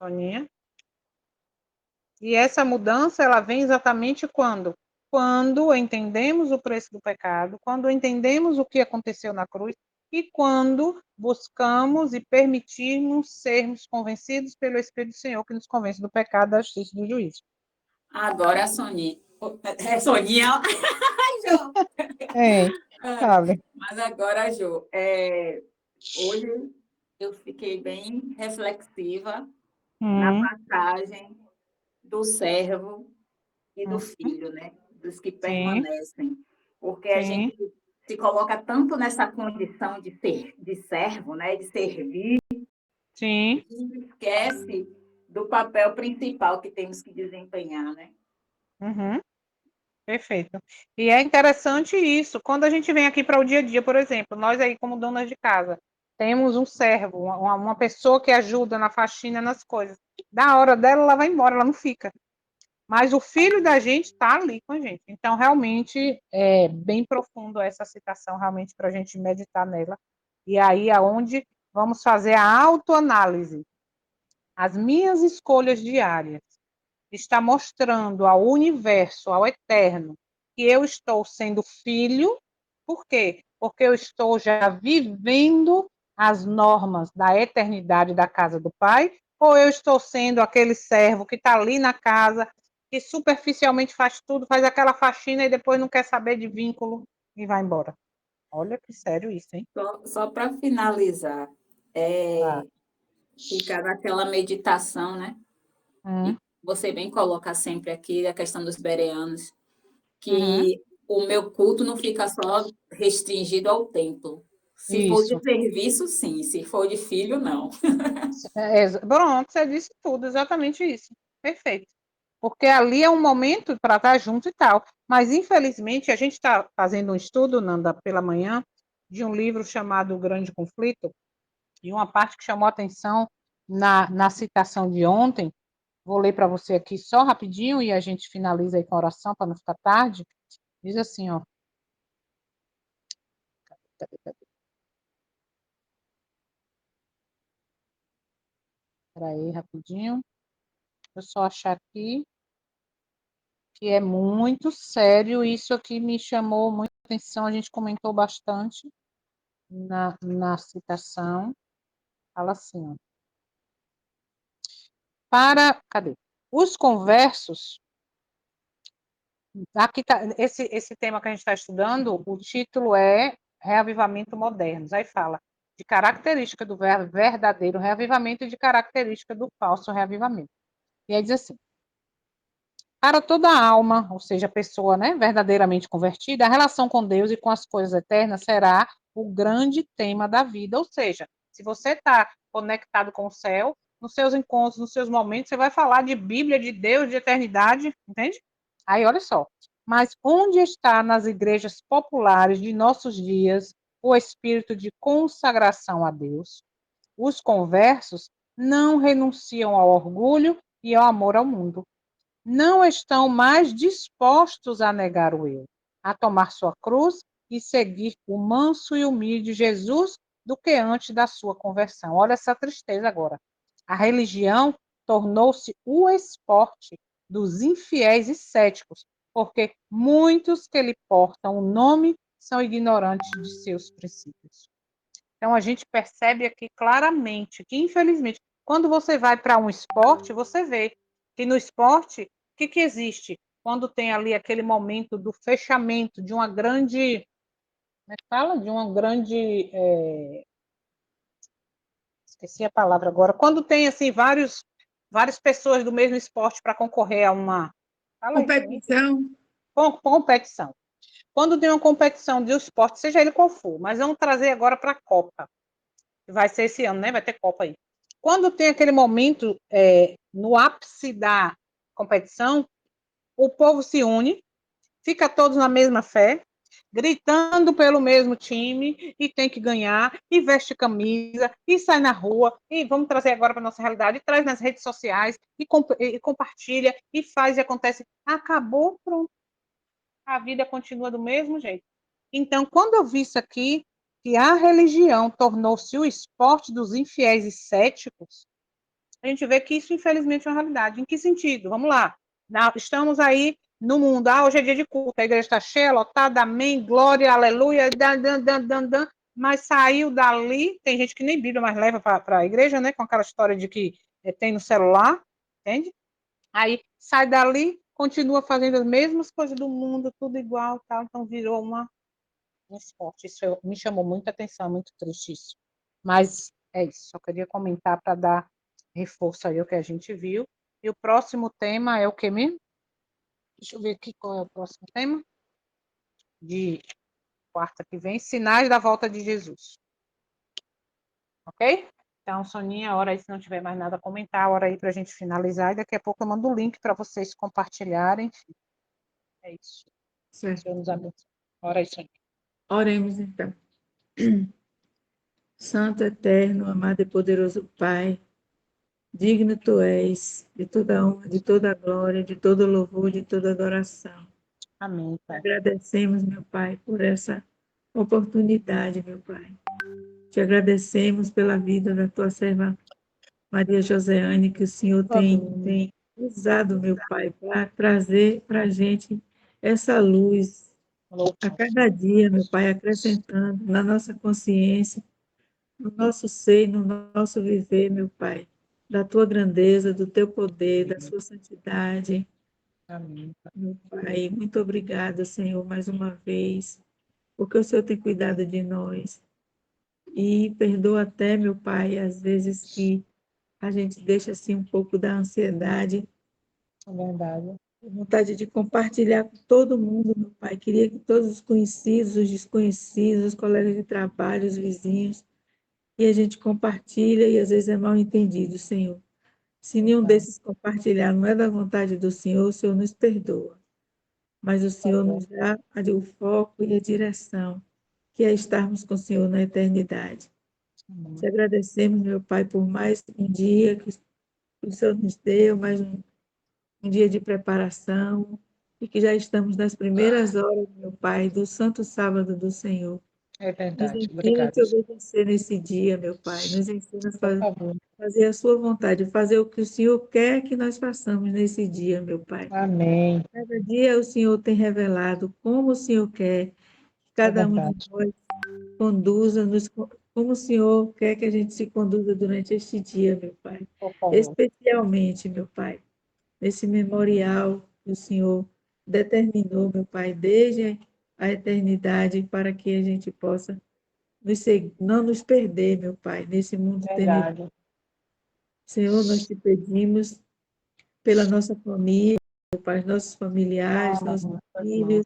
Soninha? E essa mudança, ela vem exatamente quando? Quando entendemos o preço do pecado, quando entendemos o que aconteceu na cruz e quando buscamos e permitirmos sermos convencidos pelo Espírito do Senhor, que nos convence do pecado, da justiça e do juízo. Agora a Soninha. É Soninha. Jô. É, sabe? Mas agora, Jô, hoje eu fiquei bem reflexiva na Hum, passagem do servo e do hum, filho, né? Dos que sim, permanecem. Porque a gente sim, se coloca tanto nessa condição de ser, de servo, né? De servir, sim. e esquece do papel principal que temos que desempenhar, né? Uhum. Perfeito. E é interessante isso. Quando a gente vem aqui para o dia a dia, por exemplo, nós aí como donas de casa, temos um servo, uma pessoa que ajuda na faxina, nas coisas. Da hora dela, ela vai embora, ela não fica. Mas o filho da gente está ali com a gente. Então, realmente, é bem profundo essa citação, realmente, para a gente meditar nela. E aí, aonde vamos fazer a autoanálise. As minhas escolhas diárias está mostrando ao universo, ao eterno, que eu estou sendo filho. Por quê? Porque eu estou já vivendo as normas da eternidade da casa do Pai, ou eu estou sendo aquele servo que está ali na casa, que superficialmente faz tudo, faz aquela faxina e depois não quer saber de vínculo e vai embora. Olha que sério isso, hein? Só para finalizar, Tá. ficar naquela meditação, né? Uhum. E você bem coloca sempre aqui a questão dos bereanos, Uhum. que o meu culto não fica só restringido ao templo. Se for de Isso. serviço, sim. Se for de filho, não. Pronto, você disse tudo, exatamente isso. Perfeito. Porque ali é um momento para estar junto e tal. Mas, infelizmente, a gente está fazendo um estudo, Nanda, pela manhã, de um livro chamado O Grande Conflito, e uma parte que chamou a atenção na citação de ontem, vou ler para você aqui só rapidinho e a gente finaliza aí com a oração para não ficar tarde. Diz assim, ó. Espera aí, rapidinho. Deixa eu só achar aqui, que é muito sério. Isso aqui me chamou muita atenção, a gente comentou bastante na citação. Fala assim, ó. Cadê? Os conversos, aqui tá, esse tema que a gente está estudando, o título é Reavivamento Modernos. Aí fala de característica do verdadeiro reavivamento e de característica do falso reavivamento. E aí diz assim: para toda alma, ou seja, a pessoa, né, verdadeiramente convertida, a relação com Deus e com as coisas eternas será o grande tema da vida. Ou seja, se você está conectado com o céu, nos seus encontros, nos seus momentos, você vai falar de Bíblia, de Deus, de eternidade, entende? Aí, olha só. Mas onde está nas igrejas populares de nossos dias o espírito de consagração a Deus? Os conversos não renunciam ao orgulho e ao amor ao mundo, não estão mais dispostos a negar o eu, a tomar sua cruz e seguir o manso e humilde Jesus do que antes da sua conversão. Olha essa tristeza agora. A religião tornou-se o esporte dos infiéis e céticos, porque muitos que lhe portam o nome são ignorantes de seus princípios. Então, a gente percebe aqui claramente que, infelizmente, quando você vai para um esporte, você vê que no esporte, o que existe? Quando tem ali aquele momento do fechamento de uma grande. Como é que fala? De uma grande. Esqueci a palavra agora. Quando tem, assim, várias pessoas do mesmo esporte para concorrer a uma. Fala aí para mim. Competição. Competição. Quando tem uma competição de esporte, seja ele qual for, mas vamos trazer agora para a Copa. Vai ser esse ano, né? Vai ter Copa aí. Quando tem aquele momento no ápice da competição, o povo se une, fica todos na mesma fé, gritando pelo mesmo time e tem que ganhar, e veste camisa, e sai na rua, e vamos trazer agora para a nossa realidade, e traz nas redes sociais, e compartilha, e faz e acontece. Acabou, pronto. A vida continua do mesmo jeito. Então, quando eu vi isso aqui, que a religião tornou-se o esporte dos infiéis e céticos, a gente vê que isso, infelizmente, é uma realidade. Em que sentido? Vamos lá. Estamos aí no mundo. Hoje é dia de culto, a igreja está cheia, lotada, amém, glória, aleluia, mas saiu dali, tem gente que nem Bíblia mais leva para a igreja, né? Com aquela história de que tem no celular, entende? Aí sai dali, continua fazendo as mesmas coisas do mundo, tudo igual, tal, então virou um esporte. Isso me chamou muita atenção, muito triste isso. Mas é isso, só queria comentar para dar reforço aí ao que a gente viu. E o próximo tema é o que mesmo? Deixa eu ver aqui qual é o próximo tema. De quarta que vem, sinais da volta de Jesus. Ok? Então, Soninha, hora aí, se não tiver mais nada a comentar, hora aí para a gente finalizar. E daqui a pouco eu mando o link para vocês compartilharem. É isso. Certo. Senhor nos abençoe. Hora aí, Soninha. Oremos então. Santo, eterno, amado e poderoso Pai, digno tu és de toda honra, de toda glória, de todo louvor, de toda adoração. Amém, Te Pai. agradecemos, meu Pai, por essa oportunidade, meu Pai. Te agradecemos pela vida da tua serva Maria Joseane, que o Senhor tem usado, meu Pai, para trazer para a gente essa luz a cada dia, meu Pai, acrescentando na nossa consciência, no nosso ser, no nosso viver, meu Pai, da tua grandeza, do teu poder, da sua santidade. Amém. Meu Pai, muito obrigada, Senhor, mais uma vez, porque o Senhor tem cuidado de nós. E perdoa até, meu Pai, às vezes que a gente deixa assim um pouco da ansiedade, É verdade. vontade de compartilhar com todo mundo, meu Pai. Queria que todos os conhecidos, os desconhecidos, os colegas de trabalho, os vizinhos, e a gente compartilha e às vezes é mal entendido, Senhor. Se nenhum desses compartilhar não é da vontade do Senhor, o Senhor nos perdoa. Mas o Senhor nos dá o foco e a direção, que é estarmos com o Senhor na eternidade. Te agradecemos, meu Pai, por mais um dia que o Senhor nos deu, mais um dia de preparação, e que já estamos nas primeiras horas, meu Pai, do Santo Sábado do Senhor. É Nos verdade. ensina a Obrigada. te obedecer nesse dia, meu Pai. Nos ensina a Por favor. fazer a sua vontade, fazer o que o Senhor quer que nós façamos nesse dia, meu Pai. Amém. Cada dia o Senhor tem revelado como o Senhor quer que É cada um de verdade. nós conduza, como o Senhor quer que a gente se conduza durante este dia, meu Pai. Por favor. Especialmente, meu Pai, nesse memorial que o Senhor determinou, meu Pai, desde a eternidade, para que a gente possa não nos perder, meu Pai, nesse mundo tenebroso. Verdade. Senhor, nós te pedimos pela nossa família, meu Pai, nossos familiares, nossos filhos,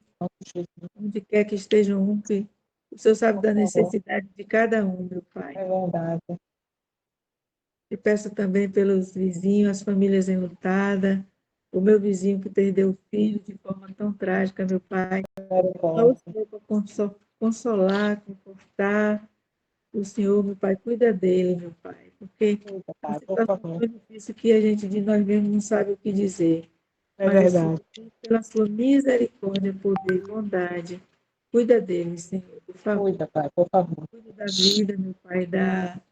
onde quer que estejam, que o Senhor sabe da necessidade de cada um, meu Pai. É verdade. E peço também pelos vizinhos, as famílias enlutadas, o meu vizinho que perdeu o filho de forma tão trágica, meu Pai. Só o Senhor para consolar, confortar. O Senhor, meu Pai, cuida dele, meu Pai, porque uma Pai, por situação favor. tão difícil que a gente de nós mesmos não sabe o que dizer. É Mas o Senhor, verdade. pela sua misericórdia, poder e bondade, cuida dele, Senhor, por favor. Cuida, Pai, por favor. Cuida da vida, meu Pai, da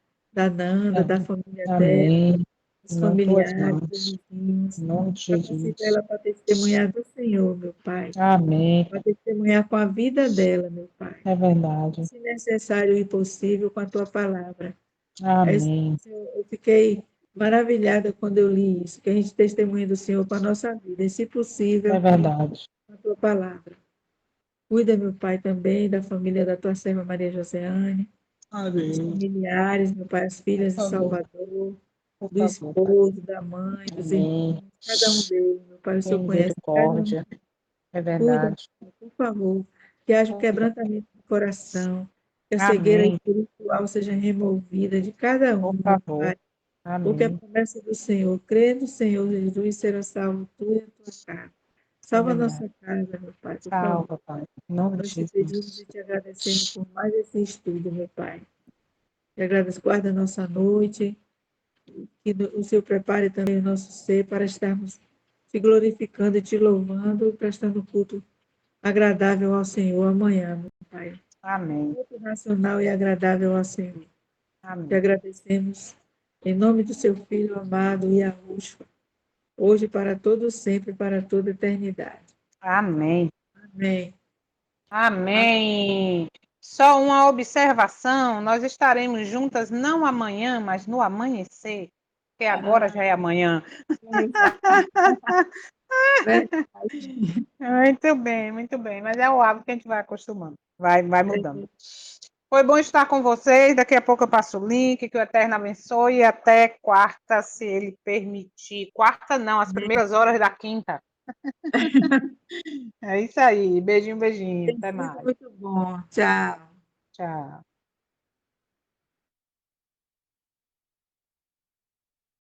Nanda, da família dela, Amém. dos Não tuas familiares, dos mãos. vizinhos. Em nome de Capacita Jesus. ela para testemunhar do Senhor, meu Pai. Amém. Para testemunhar com a vida dela, meu Pai. É verdade. Se necessário e possível, com a tua palavra. Amém. Eu fiquei maravilhada quando eu li isso, que a gente testemunha do Senhor com a nossa vida, e se É possível, verdade. com a tua palavra. Cuida, meu Pai, também da família da tua serva Maria Joseane, dos Amém. familiares, meu Pai, as Por filhas de favor. Salvador, Por do favor, Pai. esposo, da mãe, dos Amém. irmãos, cada um deles, meu Pai, o Tem Senhor conhece cada um. misericórdia. É Cuida, verdade. por favor, que haja um quebrantamento do coração, que a cegueira Amém. espiritual seja removida de cada Por um, meu favor. Pai. Porque a Amém. promessa do Senhor, crê no Senhor Jesus, será salvo tu e a tua casa. É Salva a verdade. nossa casa, meu Pai, por favor. Salva, Pai. Em nome de Nós te pedimos Jesus. e te agradecemos por mais esse estudo, meu Pai. Te agradeço, guarda a nossa noite, que o Senhor prepare também o nosso ser para estarmos te glorificando e te louvando, prestando culto agradável ao Senhor amanhã, meu Pai. Amém. Culto racional e agradável ao Senhor. Te Amém. agradecemos em nome do seu Filho amado e Yahushua, hoje para todo sempre, para toda eternidade. Amém. Amém. Amém. Só uma observação: nós estaremos juntas não amanhã, mas no amanhecer, porque agora já é amanhã. Muito bem, mas é o hábito que a gente vai acostumando, vai mudando. Foi bom estar com vocês. Daqui a pouco eu passo o link, que o Eterno abençoe, e até quarta, se ele permitir. Quarta não, as primeiras horas da quinta. É isso aí. Beijinho, beijinho. Tem Até sido mais. muito bom. Tchau. Tchau.